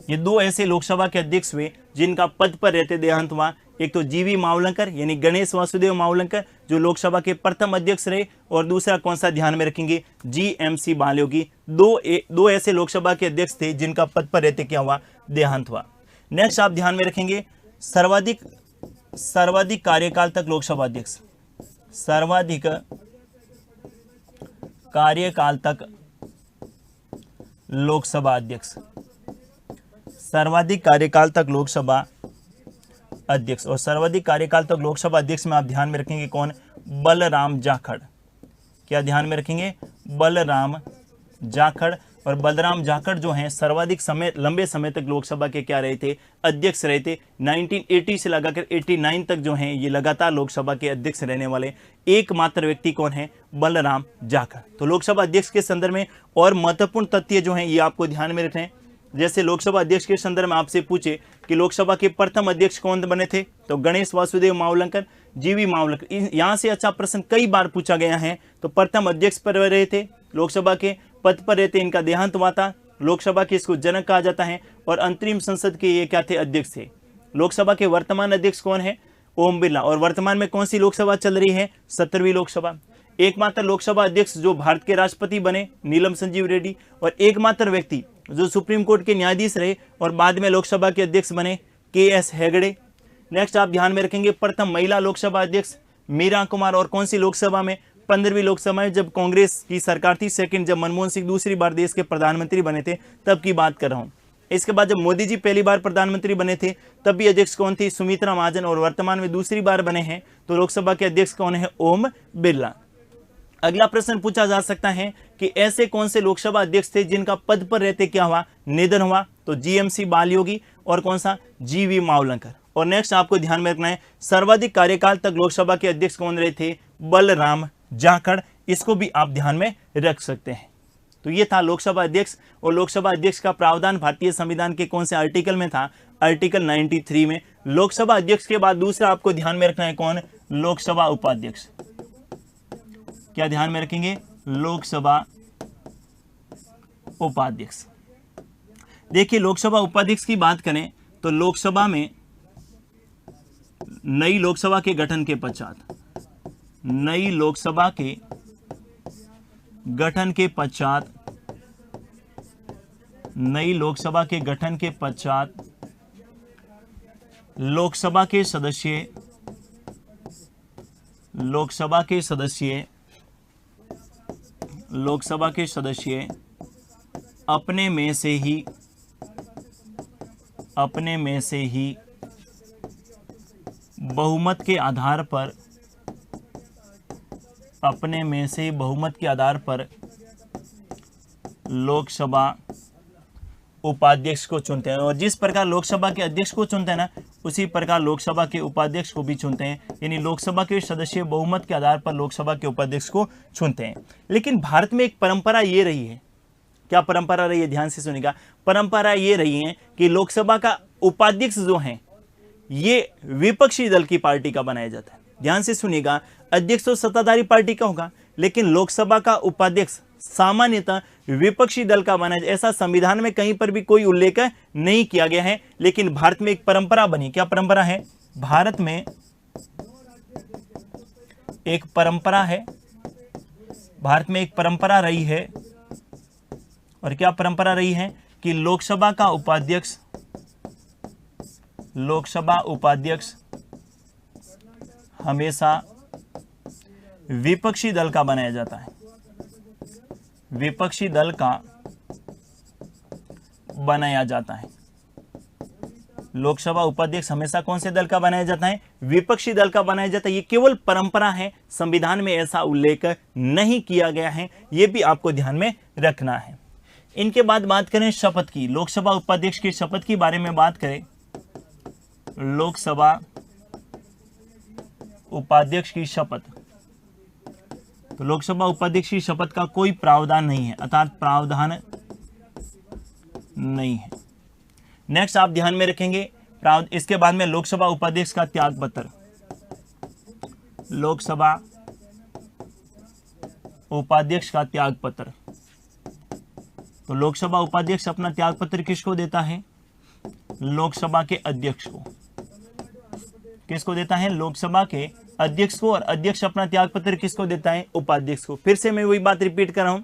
ये दो ऐसे लोकसभा के अध्यक्ष हुए जिनका पद पर रहते देहांत हुआ। एक तो जी.वी. मावलंकर यानी गणेश वासुदेव मावलंकर जो लोकसभा के प्रथम अध्यक्ष रहे, और दूसरा कौन सा ध्यान में रखेंगे? जी.एम.सी. बालयोगी। दो ऐसे लोकसभा के अध्यक्ष थे जिनका पद पर रहते क्या हुआ? देहांत हुआ। नेक्स्ट आप ध्यान में रखेंगे सर्वाधिक कार्यकाल तक लोकसभा अध्यक्ष, सर्वाधिक कार्यकाल तक लोकसभा अध्यक्ष, सर्वाधिक कार्यकाल तक लोकसभा अध्यक्ष। और सर्वाधिक कार्यकाल तक लोकसभा अध्यक्ष में आप ध्यान में रखेंगे कौन? बलराम जाखड़। क्या ध्यान में रखेंगे? बलराम जाखड़। और बलराम जाखड़ जो हैं सर्वाधिक समय, लंबे समय तक लोकसभा के क्या रहे थे? अध्यक्ष रहे थे। 1980 से लगाकर 89 तक जो हैं ये लगातार लोकसभा के अध्यक्ष रहने वाले एकमात्र व्यक्ति कौन है? बलराम जाखड़। तो लोकसभा अध्यक्ष के संदर्भ में और महत्वपूर्ण तथ्य जो हैं ये आपको ध्यान में रखने हैं। जैसे लोकसभा अध्यक्ष के संदर्भ में आपसे पूछे कि लोकसभा के प्रथम अध्यक्ष कौन बने थे, तो गणेश वासुदेव मावलंकर, जी.वी. मावलंकर। यहाँ से अच्छा प्रश्न कई बार पूछा गया है। तो प्रथम अध्यक्ष पर रहे थे, लोकसभा के पद पर रहते, इनका देहांत हुआ था, लोकसभा के इसको जनक कहा जाता है, और अंतरिम संसद के ये क्या थे? अध्यक्ष थे। लोकसभा के वर्तमान अध्यक्ष कौन है? ओम बिरला। और वर्तमान में कौन सी लोकसभा चल रही है? 17वीं लोकसभा। एकमात्र लोकसभा अध्यक्ष जो भारत के राष्ट्रपति बने नीलम संजीव रेड्डी, और एकमात्र व्यक्ति जो सुप्रीम कोर्ट के न्यायाधीश रहे और बाद में लोकसभा के अध्यक्ष बने के.एस. हेगड़े। नेक्स्ट आप ध्यान में रखेंगे प्रथम महिला लोकसभा अध्यक्ष मीरा कुमार, और कौन सी लोकसभा में? 15वीं लोकसभा में जब कांग्रेस की सरकार थी, सेकंड जब मनमोहन सिंह दूसरी बार देश के प्रधानमंत्री बने थे तब की बात कर रहा हूं। इसके बाद जब मोदी जी पहली बार प्रधानमंत्री बने थे तब भी अध्यक्ष कौन थी? सुमित्रा महाजन। और वर्तमान में दूसरी बार बने हैं तो लोकसभा के अध्यक्ष कौन है? ओम बिरला। अगला प्रश्न पूछा जा सकता है कि ऐसे कौन से लोकसभा अध्यक्ष थे जिनका पद पर रहते क्या हुआ? निधन हुआ। तो जीएमसी बालयोगी और कौन सा? जीवी मावलंकर। और नेक्स्ट आपको ध्यान में रखना है, सर्वाधिक कार्यकाल तक लोकसभा के अध्यक्ष कौन रहे थे? बलराम जाखड़। इसको भी आप ध्यान में रख सकते हैं। तो ये था लोकसभा अध्यक्ष। और लोकसभा अध्यक्ष का प्रावधान भारतीय संविधान के कौन से आर्टिकल में था? आर्टिकल 93 में। लोकसभा अध्यक्ष के बाद दूसरा आपको ध्यान में रखना है कौन? लोकसभा उपाध्यक्ष। क्या ध्यान में रखेंगे? लोकसभा उपाध्यक्ष। देखिए, लोकसभा उपाध्यक्ष की बात करें तो लोकसभा में नई लोकसभा के गठन के पश्चात, नई लोकसभा के गठन के पश्चात, नई लोकसभा के गठन के पश्चात लोकसभा के सदस्य, लोकसभा के सदस्य, लोकसभा के सदस्य अपने में से ही, अपने में से ही बहुमत के आधार पर, अपने में से बहुमत के आधार पर लोकसभा उपाध्यक्ष को चुनते हैं। और जिस प्रकार लोकसभा के अध्यक्ष को चुनते हैं ना, उसी प्रकार लोकसभा के उपाध्यक्ष को भी चुनते हैं। यानी लोकसभा के सदस्य बहुमत के आधार पर लोकसभा के उपाध्यक्ष को चुनते हैं। लेकिन भारत में एक परंपरा ये रही है, क्या परंपरा रही है? ध्यान से सुनिएगा। परंपरा ये रही है कि लोकसभा का उपाध्यक्ष जो है ये विपक्षी दल की पार्टी का बनाया जाता है। ध्यान से सुनिएगा, अध्यक्ष तो सत्ताधारी पार्टी का होगा, लेकिन लोकसभा का उपाध्यक्ष सामान्यतः विपक्षी दल का बनाया जाए। ऐसा संविधान में कहीं पर भी कोई उल्लेख नहीं किया गया है, लेकिन भारत में एक परंपरा बनी। क्या परंपरा है? भारत में एक परंपरा है, भारत में एक परंपरा रही है। और क्या परंपरा रही है? कि लोकसभा का उपाध्यक्ष, लोकसभा उपाध्यक्ष हमेशा विपक्षी दल का बनाया जाता है, विपक्षी दल का बनाया जाता है। लोकसभा उपाध्यक्ष हमेशा कौन से दल का बनाया जाता है? विपक्षी दल का बनाया जाता है। ये केवल परंपरा है, संविधान में ऐसा उल्लेख नहीं किया गया है, ये भी आपको ध्यान में रखना है। इनके बाद बात करें शपथ की, लोकसभा उपाध्यक्ष की शपथ के बारे में बात करें। लोकसभा उपाध्यक्ष की शपथ, तो लोकसभा उपाध्यक्ष की शपथ का कोई प्रावधान नहीं है, अर्थात प्रावधान नहीं है। नेक्स्ट आप ध्यान में रखेंगे, इसके बाद में लोकसभा उपाध्यक्ष का त्याग पत्र, लोकसभा उपाध्यक्ष का त्याग पत्र। तो लोकसभा उपाध्यक्ष अपना त्याग पत्र किसको देता है? लोकसभा के अध्यक्ष को। किसको देता है? लोकसभा के अध्यक्ष को। और अध्यक्ष अपना त्याग पत्र किसको देता है? उपाध्यक्ष को। फिर से मैं वही बात रिपीट कर रहा हूं,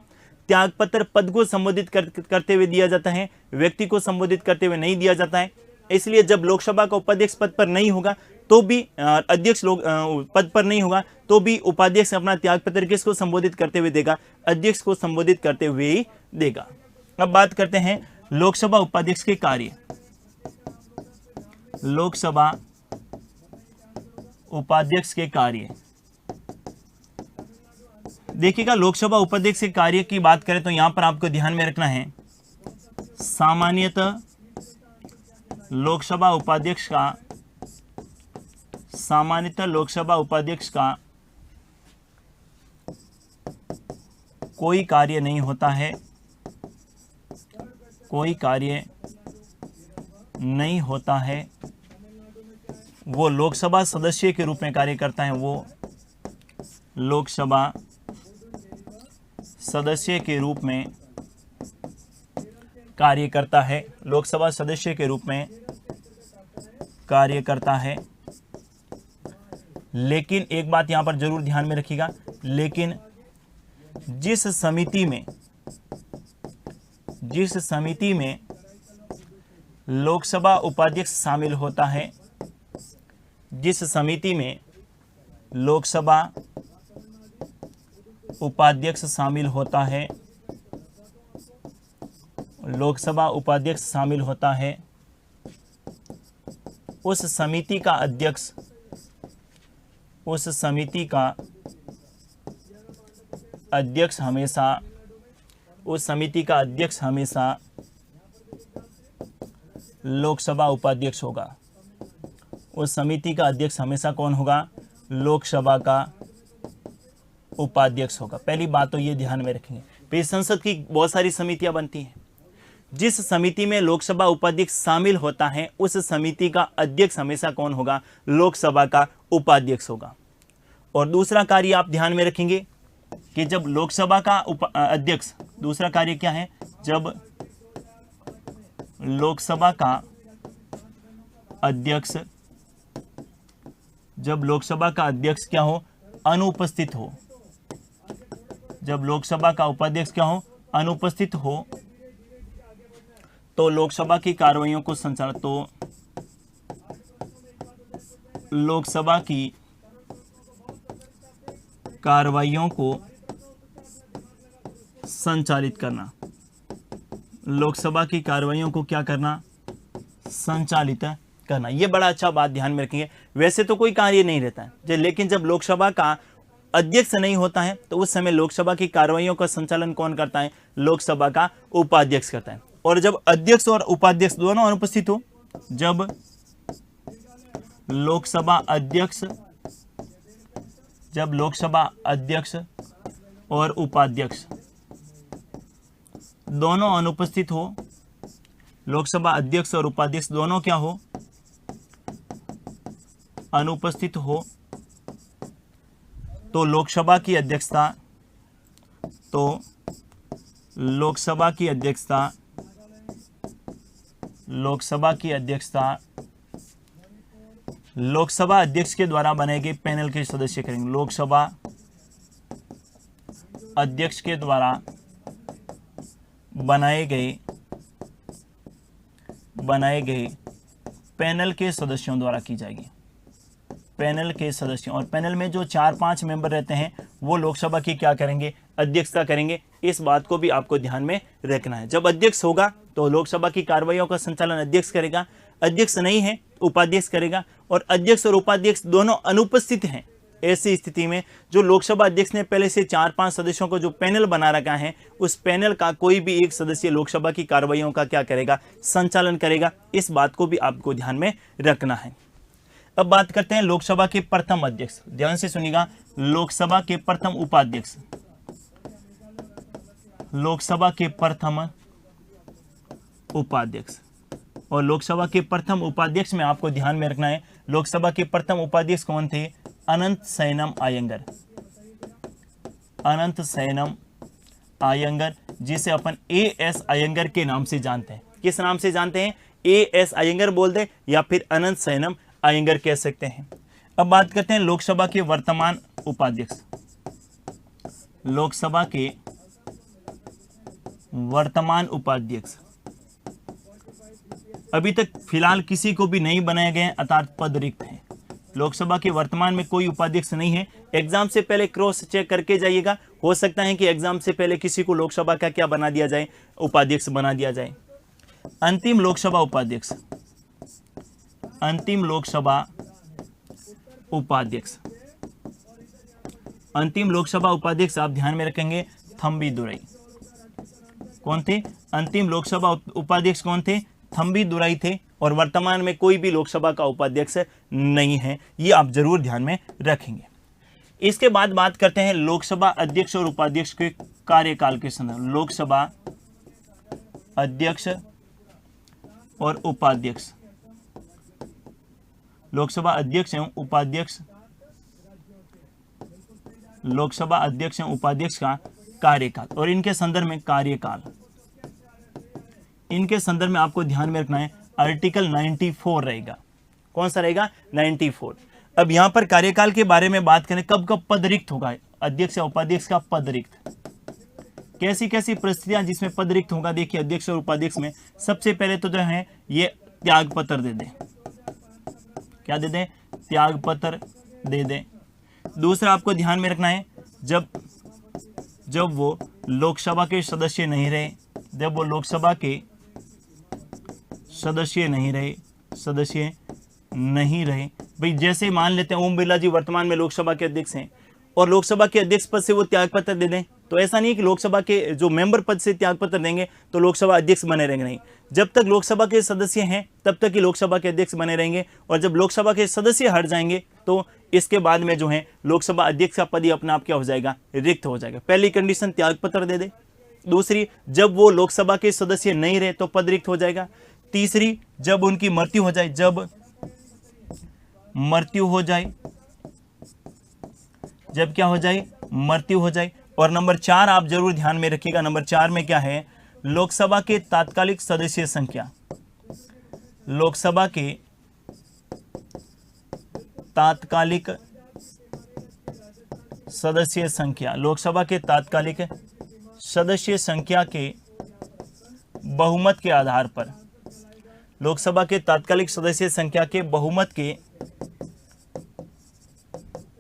त्याग पत्र पद को संबोधित करते हुए दिया जाता है, व्यक्ति को संबोधित करते हुए नहीं दिया जाता है। इसलिए जब लोकसभा का उपाध्यक्ष पद पर नहीं होगा तो भी, अध्यक्ष पद पर नहीं होगा तो भी उपाध्यक्ष अपना त्याग पत्र किसको संबोधित करते हुए देगा? अध्यक्ष को संबोधित करते हुए ही देगा। अब बात करते हैं लोकसभा उपाध्यक्ष के कार्य। लोकसभा उपाध्यक्ष के कार्य, देखिएगा, लोकसभा उपाध्यक्ष के कार्य की बात करें तो यहां पर आपको ध्यान में रखना है, सामान्यतः लोकसभा उपाध्यक्ष का, सामान्यतः लोकसभा उपाध्यक्ष का कोई कार्य नहीं होता है, कोई कार्य नहीं होता है। वो लोकसभा सदस्य के रूप में कार्य करता है, वो लोकसभा सदस्य के रूप में कार्य करता है, लोकसभा सदस्य के रूप में कार्य करता है। लेकिन एक बात यहां पर जरूर ध्यान में रखिएगा, लेकिन जिस समिति में लोकसभा उपाध्यक्ष शामिल होता है, जिस समिति में लोकसभा उपाध्यक्ष शामिल होता है, लोकसभा उपाध्यक्ष शामिल होता है, उस समिति का अध्यक्ष, उस समिति का अध्यक्ष हमेशा, उस समिति का अध्यक्ष हमेशा लोकसभा उपाध्यक्ष होगा। उस समिति का अध्यक्ष हमेशा कौन होगा? लोकसभा का उपाध्यक्ष होगा। पहली बात तो ये ध्यान में रखेंगे। फिर संसद की बहुत सारी समितियां बनती हैं, जिस समिति में लोकसभा उपाध्यक्ष शामिल होता है उस समिति का अध्यक्ष हमेशा कौन होगा? लोकसभा का उपाध्यक्ष होगा। और दूसरा कार्य आप ध्यान में रखेंगे कि जब लोकसभा का अध्यक्ष, दूसरा कार्य क्या है? जब लोकसभा का अध्यक्ष, जब लोकसभा का अध्यक्ष क्या हो? अनुपस्थित हो, जब लोकसभा का उपाध्यक्ष क्या हो? अनुपस्थित हो, तो लोकसभा की कार्रवाइयों को संचालित, तो लोकसभा की कार्रवाइयों को संचालित करना, लोकसभा की कार्रवाइयों को क्या करना? संचालित करना। ये बड़ा अच्छा बात ध्यान में रखेंगे। वैसे तो कोई कार्य नहीं रहता है, लेकिन जब लोकसभा का अध्यक्ष नहीं होता है तो उस समय लोकसभा की कार्रवाइयों का संचालन कौन करता है? लोकसभा का उपाध्यक्ष करता है। और जब अध्यक्ष और उपाध्यक्ष दोनों अनुपस्थित हो, जब लोकसभा अध्यक्ष, जब लोकसभा अध्यक्ष और उपाध्यक्ष दोनों अनुपस्थित हो, लोकसभा अध्यक्ष और उपाध्यक्ष दोनों क्या हो? अनुपस्थित हो, तो लोकसभा की अध्यक्षता, तो लोकसभा की अध्यक्षता, लोकसभा की अध्यक्षता लोकसभा अध्यक्ष के द्वारा बनाए गए पैनल के सदस्य करेंगे। लोकसभा अध्यक्ष के द्वारा बनाए गए पैनल के सदस्यों द्वारा की जाएगी। पैनल के सदस्यों, और पैनल में जो 4-5 मेंबर रहते हैं वो लोकसभा की क्या करेंगे? अध्यक्षता करेंगे। इस बात को भी आपको ध्यान में रखना है। जब अध्यक्ष होगा तो लोकसभा की कार्रवाइयों का संचालन अध्यक्ष करेगा, अध्यक्ष नहीं है उपाध्यक्ष करेगा, और अध्यक्ष और उपाध्यक्ष दोनों अनुपस्थित हैं। ऐसी स्थिति में जो लोकसभा अध्यक्ष ने पहले से 4-5 सदस्यों को जो पैनल बना रखा है, उस पैनल का कोई भी एक सदस्य लोकसभा की कार्रवाइयों का क्या करेगा? संचालन करेगा। इस बात को भी आपको ध्यान में रखना है। अब बात करते हैं लोकसभा के प्रथम अध्यक्ष। ध्यान से सुनिएगा, लोकसभा के प्रथम उपाध्यक्ष, लोकसभा के प्रथम उपाध्यक्ष। और लोकसभा के प्रथम उपाध्यक्ष में आपको ध्यान में रखना है, लोकसभा के प्रथम उपाध्यक्ष कौन थे? अनंत सैनम अयंगर। अनंत सैनम अयंगर, जिसे अपन A.S. अयंगर के नाम से जानते हैं। किस नाम से जानते हैं? A.S. अयंगर बोल दे या फिर अनंत सैनम अयंगर कह सकते हैं। अब बात करते हैं लोकसभा के वर्तमान उपाध्यक्ष। लोकसभा के वर्तमान उपाध्यक्ष अभी तक फिलहाल किसी को भी नहीं बनाए गए, अर्थात पद रिक्त हैं। लोकसभा के वर्तमान में कोई उपाध्यक्ष नहीं है। एग्जाम से पहले क्रॉस चेक करके जाइएगा, हो सकता है कि एग्जाम से पहले किसी को लोकसभा का क्या बना दिया जाए? उपाध्यक्ष बना दिया जाए। अंतिम लोकसभा उपाध्यक्ष, अंतिम लोकसभा उपाध्यक्ष, अंतिम लोकसभा उपाध्यक्ष आप ध्यान में रखेंगे थंबीदुरई। कौन थे? अंतिम लोकसभा उपाध्यक्ष कौन थे? थंबीदुरई थे। और वर्तमान में कोई भी लोकसभा का उपाध्यक्ष नहीं है, ये आप जरूर ध्यान में रखेंगे। इसके बाद बात करते हैं लोकसभा अध्यक्ष और उपाध्यक्ष के कार्यकाल के संदर्भ। लोकसभा अध्यक्ष और उपाध्यक्ष, लोकसभा अध्यक्ष एवं उपाध्यक्ष, लोकसभा अध्यक्ष एवं उपाध्यक्ष का कार्यकाल और इनके संदर्भ में कार्यकाल, इनके संदर्भ में आपको ध्यान में रखना है आर्टिकल 94 रहेगा। कौन सा रहेगा? 94। अब यहां पर कार्यकाल के बारे में बात करें, कब कब पद रिक्त होगा अध्यक्ष या उपाध्यक्ष का पद रिक्त, कैसी कैसी परिस्थितियां जिसमें पद रिक्त होगा। देखिए अध्यक्ष और उपाध्यक्ष में सबसे पहले तो जो है ये त्याग पत्र दे दें। क्या दे दें? त्याग पत्र दे दें। दूसरा आपको ध्यान में रखना है, जब जब वो लोकसभा के सदस्य नहीं रहे, जब वो लोकसभा के सदस्य नहीं रहे। भाई जैसे मान लेते हैं ओम बिरला जी वर्तमान में लोकसभा के अध्यक्ष हैं और लोकसभा के अध्यक्ष पद से वो त्यागपत्र दे दें, तो ऐसा नहीं कि लोकसभा के जो मेंबर पद से त्यागपत्र देंगे तो लोकसभा अध्यक्ष बने रहेंगे, नहीं। जब तक लोकसभा के सदस्य हैं तब तक ही लोकसभा के अध्यक्ष बने रहेंगे, और जब लोकसभा के सदस्य हट जाएंगे तो इसके बाद में जो है लोकसभा अध्यक्ष का पद ही अपने आप क्या हो जाएगा, रिक्त हो जाएगा। पहली कंडीशन त्यागपत्र दे दे। दूसरी, जब वो लोकसभा के सदस्य नहीं रहे तो पद रिक्त हो जाएगा। तीसरी, जब उनकी मृत्यु हो जाए, जब मृत्यु हो जाए, जब क्या हो जाए, मृत्यु हो जाए। और नंबर 4 आप जरूर ध्यान में रखिएगा, नंबर 4 में क्या है, लोकसभा के तात्कालिक सदस्य संख्या, लोकसभा के तात्कालिक सदस्य संख्या, लोकसभा के तात्कालिक सदस्य संख्या के बहुमत के आधार पर, लोकसभा के तात्कालिक सदस्य संख्या के बहुमत के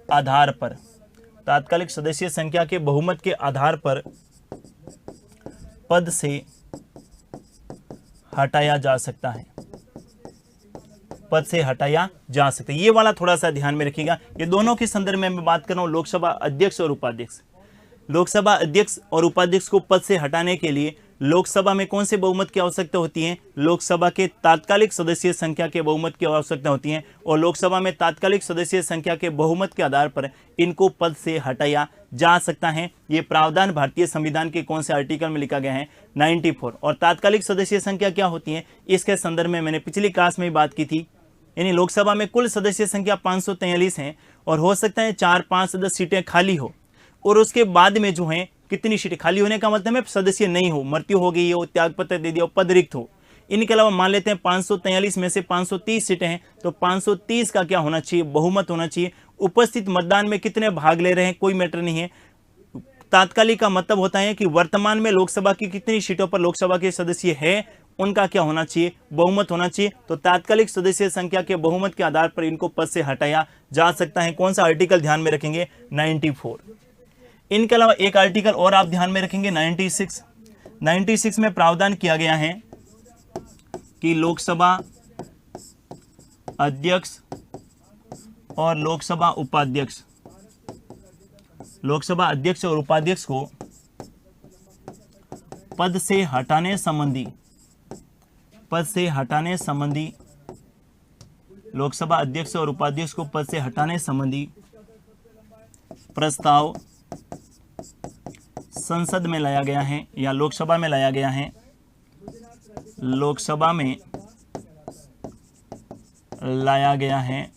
आधार पर, तात्कालिक सदस्य संख्या के बहुमत के आधार पर पद से हटाया जा सकता है, पद से हटाया जा सकता है। ये वाला थोड़ा सा ध्यान में रखिएगा। ये दोनों के संदर्भ में मैं बात कर रहा हूं, लोकसभा अध्यक्ष और उपाध्यक्ष। लोकसभा अध्यक्ष और उपाध्यक्ष को पद से हटाने के लिए लोकसभा में कौन से बहुमत की आवश्यकता होती है, लोकसभा के तात्कालिक सदस्य संख्या के बहुमत की आवश्यकता होती है, और लोकसभा में तात्कालिक सदस्य संख्या के बहुमत के आधार पर इनको पद से हटाया जा सकता है। ये प्रावधान भारतीय संविधान के कौन से आर्टिकल में लिखा गया है, 94। और तात्कालिक सदस्य संख्या क्या होती है, इसके संदर्भ में मैंने पिछली क्लास में बात की थी। यानी लोकसभा में कुल सदस्य संख्या 543 है, और हो सकता है 4-5 सीटें खाली हो, और उसके बाद में जो है कितनी सीटें खाली होने का मतलब है सदस्य नहीं हो, मृत्यु हो गई हो, त्यागपत्र दे दिया हो, पद रिक्त हो। इनके अलावा मान लेते हैं 543 में से 530 सीटें हैं, तो 530 का क्या होना चाहिए, बहुमत होना चाहिए। उपस्थित मतदान में कितने भाग ले रहे हैं कोई मैटर नहीं है। तात्कालिक का मतलब होता है कि वर्तमान में लोकसभा की कितनी सीटों पर लोकसभा के सदस्य है, उनका क्या होना चाहिए, बहुमत होना चाहिए। तो तात्कालिक सदस्य संख्या के बहुमत के आधार पर इनको पद से हटाया जा सकता है। कौन सा आर्टिकल ध्यान में रखेंगे, 94। इनके अलावा एक आर्टिकल और आप ध्यान में रखेंगे, 96 में प्रावधान किया गया है कि लोकसभा अध्यक्ष और लोकसभा उपाध्यक्ष, लोकसभा अध्यक्ष और उपाध्यक्ष को पद से हटाने संबंधी, लोकसभा अध्यक्ष और उपाध्यक्ष को पद से हटाने संबंधी प्रस्ताव संसद में लाया गया है या लोकसभा में लाया गया है, लोकसभा में लाया गया है,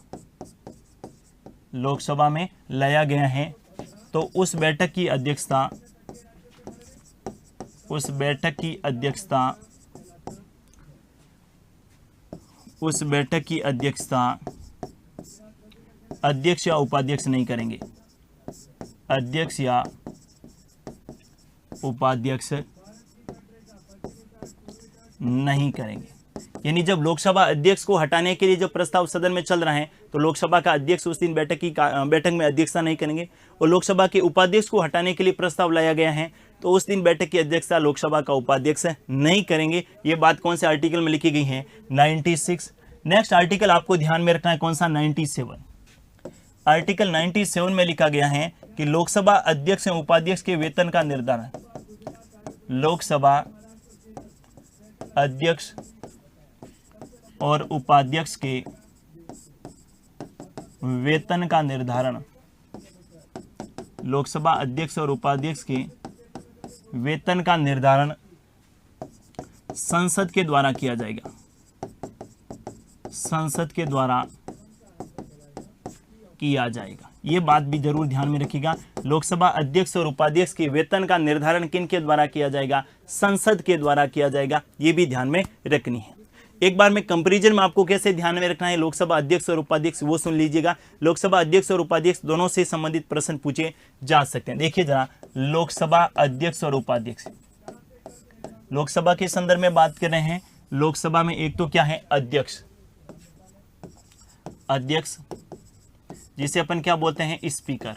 लोकसभा में लाया गया है, तो उस बैठक की अध्यक्षता, उस बैठक की अध्यक्षता अध्यक्ष या उपाध्यक्ष नहीं करेंगे, अध्यक्ष या उपाध्यक्ष नहीं करेंगे। यानी जब लोकसभा अध्यक्ष को हटाने के लिए जब प्रस्ताव सदन में चल रहा है तो लोकसभा का अध्यक्ष उस दिन बैठक में अध्यक्षता नहीं करेंगे, और लोकसभा के उपाध्यक्ष को हटाने के लिए प्रस्ताव लाया गया है तो उस दिन बैठक की अध्यक्षता लोकसभा का उपाध्यक्ष नहीं करेंगे। ये बात कौन से आर्टिकल में लिखी गई है, 96। नेक्स्ट आर्टिकल आपको ध्यान में रखना है, कौन सा, 97। आर्टिकल 97 में लिखा गया है कि लोकसभा अध्यक्ष एवं उपाध्यक्ष के वेतन का निर्धारण, लोकसभा अध्यक्ष और उपाध्यक्ष के वेतन का निर्धारण, लोकसभा अध्यक्ष और उपाध्यक्ष के वेतन का निर्धारण संसद के द्वारा किया जाएगा, संसद के द्वारा किया जाएगा। ये बात भी जरूर ध्यान में रखिएगा। लोकसभा अध्यक्ष और उपाध्यक्ष के वेतन का निर्धारण किन के द्वारा किया जाएगा, संसद के द्वारा किया जाएगा। ये भी ध्यान में रखनी है। एक बार में कंपैरिजन में आपको कैसे ध्यान में रखना है लोकसभा अध्यक्ष और उपाध्यक्ष, वो सुन लीजिएगा। लोकसभा अध्यक्ष और उपाध्यक्ष दोनों से संबंधित प्रश्न पूछे जा सकते हैं। देखिए जरा, लोकसभा अध्यक्ष और उपाध्यक्ष, लोकसभा के संदर्भ में बात कर रहे हैं। लोकसभा में एक तो क्या है, अध्यक्ष, अध्यक्ष जिसे अपन क्या बोलते हैं, स्पीकर,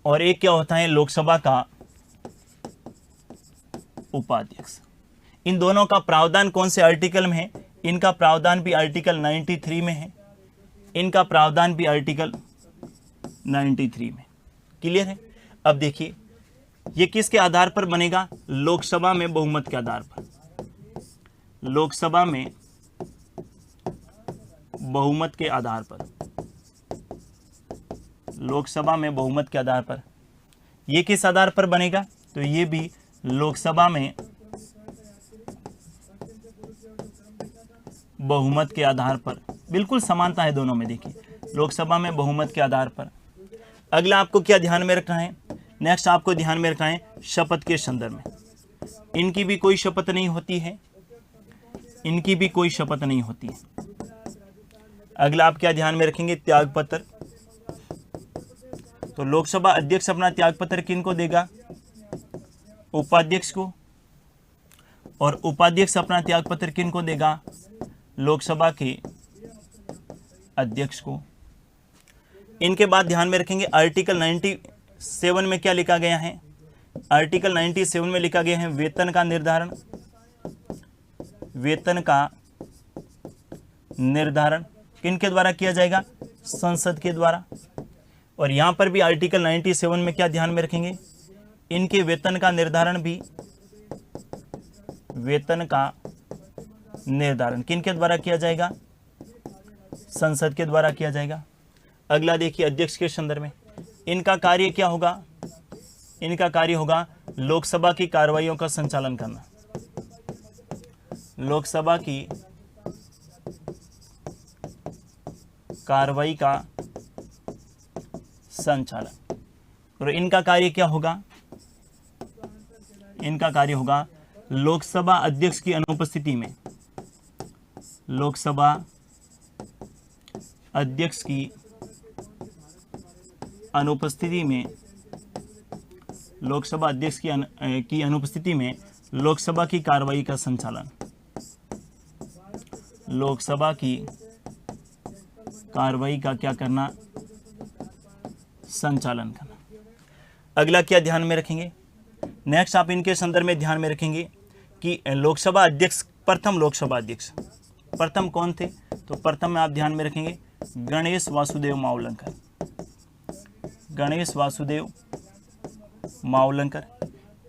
और एक क्या होता है लोकसभा का उपाध्यक्ष। इन दोनों का प्रावधान कौन से आर्टिकल में है? इनका प्रावधान भी आर्टिकल 93 में है, इनका प्रावधान भी आर्टिकल 93 में। क्लियर है? अब देखिए ये किसके आधार पर बनेगा? लोकसभा में बहुमत के आधार पर। लोकसभा में बहुमत के आधार पर, लोकसभा में बहुमत के आधार पर। ये किस आधार पर बनेगा? तो ये भी लोकसभा में बहुमत के आधार पर। बिल्कुल समानता है दोनों में, देखिए लोकसभा में बहुमत के आधार पर। अगला आपको क्या ध्यान में रखना है? नेक्स्ट आपको ध्यान में रखना है शपथ के संदर्भ में। इनकी भी कोई शपथ नहीं होती है, इनकी भी कोई शपथ नहीं होती है। अगला आप क्या ध्यान में रखेंगे? त्यागपत्र। तो लोकसभा अध्यक्ष अपना त्यागपत्र किनको देगा? उपाध्यक्ष को। और उपाध्यक्ष अपना त्यागपत्र किनको देगा? लोकसभा के अध्यक्ष को। इनके बाद ध्यान में रखेंगे आर्टिकल 97 में क्या लिखा गया है? आर्टिकल 97 में लिखा गया है वेतन का निर्धारण। वेतन का निर्धारण किनके द्वारा किया जाएगा? संसद के द्वारा। और यहां पर भी आर्टिकल 97 में क्या ध्यान में रखेंगे? इनके वेतन का निर्धारण भी, वेतन का निर्धारण किनके द्वारा किया जाएगा? संसद के द्वारा किया जाएगा। अगला देखिए अध्यक्ष के संदर्भ में। इनका कार्य क्या होगा? इनका कार्य होगा लोकसभा की कार्रवाइयों का संचालन करना। लोकसभा की कार्रवाई का संचालन। और इनका कार्य क्या होगा? इनका कार्य होगा लोकसभा अध्यक्ष की अनुपस्थिति में, लोकसभा अध्यक्ष की अनुपस्थिति में, लोकसभा अध्यक्ष की अनुपस्थिति में लोकसभा की कार्रवाई का संचालन, लोकसभा की कार्रवाई का क्या करना? संचालन करना। अगला क्या ध्यान में रखेंगे? नेक्स्ट आप इनके संदर्भ में ध्यान में रखेंगे कि लोकसभा अध्यक्ष, प्रथम लोकसभा अध्यक्ष प्रथम कौन थे? तो प्रथम में आप ध्यान में रखेंगे गणेश वासुदेव मावलंकर। गणेश वासुदेव मावलंकर।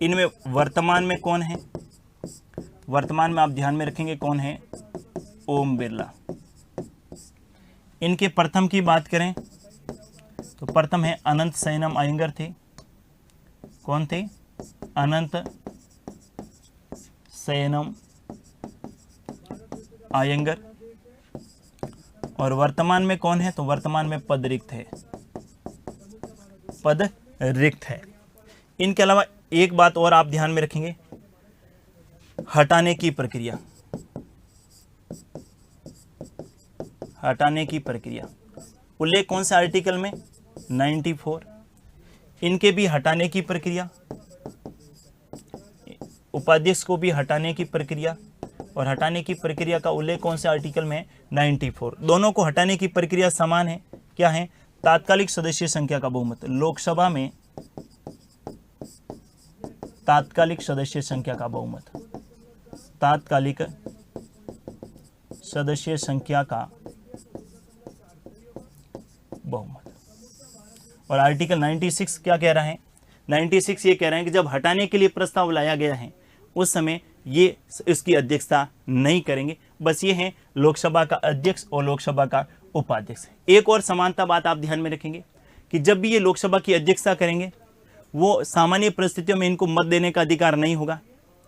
इनमें वर्तमान में कौन है? वर्तमान में आप ध्यान में रखेंगे कौन है? ओम बिरला। इनके प्रथम की बात करें तो प्रथम है अनंत शयनम अयंगर थे। कौन थे? अनंत शयनम अयंगर। और वर्तमान में कौन है? तो वर्तमान में पद रिक्त है, पद रिक्त है। इनके अलावा एक बात और आप ध्यान में रखेंगे, हटाने की प्रक्रिया। हटाने की प्रक्रिया उल्लेख कौन से आर्टिकल में? 94। इनके भी हटाने की प्रक्रिया, उपाध्यक्ष को भी हटाने की प्रक्रिया, और हटाने की प्रक्रिया का उल्लेख कौन से आर्टिकल में? 94। दोनों को हटाने की प्रक्रिया समान है। क्या है? तात्कालिक सदस्य संख्या का बहुमत। लोकसभा में तात्कालिक सदस्य संख्या का बहुमत, तात्कालिक सदस्य संख्या का बहुमत। और आर्टिकल 96 क्या कह रहा है? 96 ये कह रहे हैं कि जब हटाने के लिए प्रस्ताव लाया गया है उस समय ये इसकी अध्यक्षता नहीं करेंगे, बस ये है लोकसभा का अध्यक्ष और लोकसभा का उपाध्यक्ष। एक और समानता बात आप ध्यान में रखेंगे कि जब भी ये लोकसभा की अध्यक्षता करेंगे वो सामान्य परिस्थितियों में इनको मत देने का अधिकार नहीं होगा,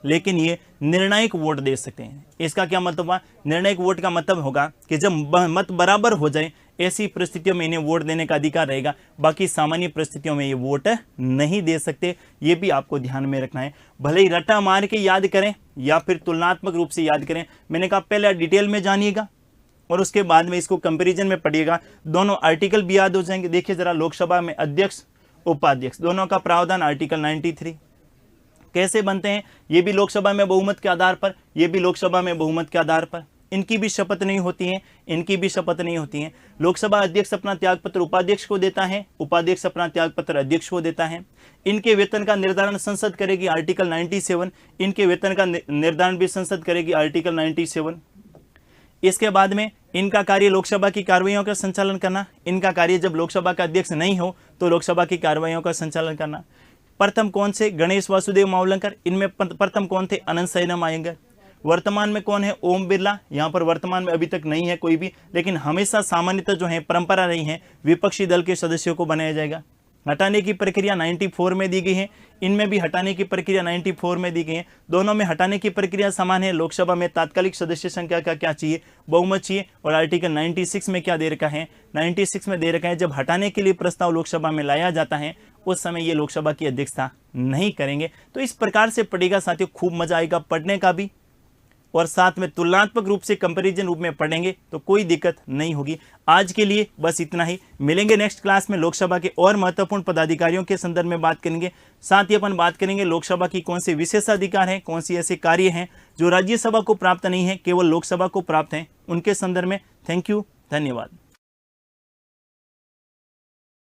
लेकिन ये निर्णायक वोट दे सकते हैं। इसका क्या मतलब हुआ? निर्णायक वोट का मतलब होगा कि जब मत बराबर हो जाए ऐसी परिस्थितियों में इन्हें वोट देने का अधिकार रहेगा, बाकी सामान्य परिस्थितियों में ये वोट नहीं दे सकते। ये भी आपको ध्यान में रखना है। भले ही रट्टा मार के याद करें या फिर तुलनात्मक रूप से याद करें, मैंने कहा पहले डिटेल में जानिएगा और उसके बाद में इसको कंपेरिजन में पढ़िएगा, दोनों आर्टिकल भी याद हो जाएंगे। देखिए जरा, लोकसभा में अध्यक्ष उपाध्यक्ष दोनों का प्रावधान आर्टिकल 93 कैसे बनते हैं? ये भी लोकसभा में बहुमत के आधार पर, ये भी लोकसभा में बहुमत के आधार पर। इनकी भी शपथ नहीं होती है, इनकी भी शपथ नहीं होती है। लोकसभा अध्यक्ष अपना त्यागपत्र उपाध्यक्ष को देता है, उपाध्यक्ष अपना त्यागपत्र अध्यक्ष को देता है। इनके वेतन का निर्धारण संसद करेगी, आर्टिकल 97। इनके वेतन का निर्धारण भी संसद करेगी, आर्टिकल 97। इसके बाद में इनका कार्य लोकसभा की कार्रवाइयों का संचालन करना। इनका कार्य जब लोकसभा का अध्यक्ष नहीं हो तो लोकसभा की कार्रवाइयों का संचालन करना। प्रथम कौन से? गणेश वासुदेव मावलंकर। इनमें प्रथम कौन थे? अनंत सैनम आयंगर। वर्तमान में कौन है? ओम बिरला। यहाँ पर वर्तमान में अभी तक नहीं है कोई भी, लेकिन हमेशा सामान्यतः जो है परंपरा रही है विपक्षी दल के सदस्यों को बनाया जाएगा। हटाने की प्रक्रिया 94 में दी गई है, इनमें भी हटाने की प्रक्रिया 94 में दी गई है। दोनों में हटाने की प्रक्रिया समान है। लोकसभा में तात्कालिक सदस्य संख्या का क्या चाहिए? बहुमत चाहिए। और आर्टिकल 96 में क्या दे रखा है? 96 में दे रखा है जब हटाने के लिए प्रस्ताव लोकसभा में लाया जाता है उस समय ये लोकसभा की अध्यक्षता नहीं करेंगे। तो इस प्रकार से पढ़ेगा साथियों, खूब मजा आएगा पढ़ने का भी, और साथ में तुलनात्मक रूप से कंपैरिजन रूप में पढ़ेंगे तो कोई दिक्कत नहीं होगी। आज के लिए बस इतना ही। मिलेंगे नेक्स्ट क्लास में लोकसभा के और महत्वपूर्ण पदाधिकारियों के संदर्भ में बात करेंगे। साथ ही अपन बात करेंगे लोकसभा की कौन से विशेषाधिकार हैं, कौन सी ऐसे कार्य हैं जो राज्यसभा को प्राप्त नहीं है, केवल लोकसभा को प्राप्त हैं, उनके संदर्भ में। थैंक यू, धन्यवाद।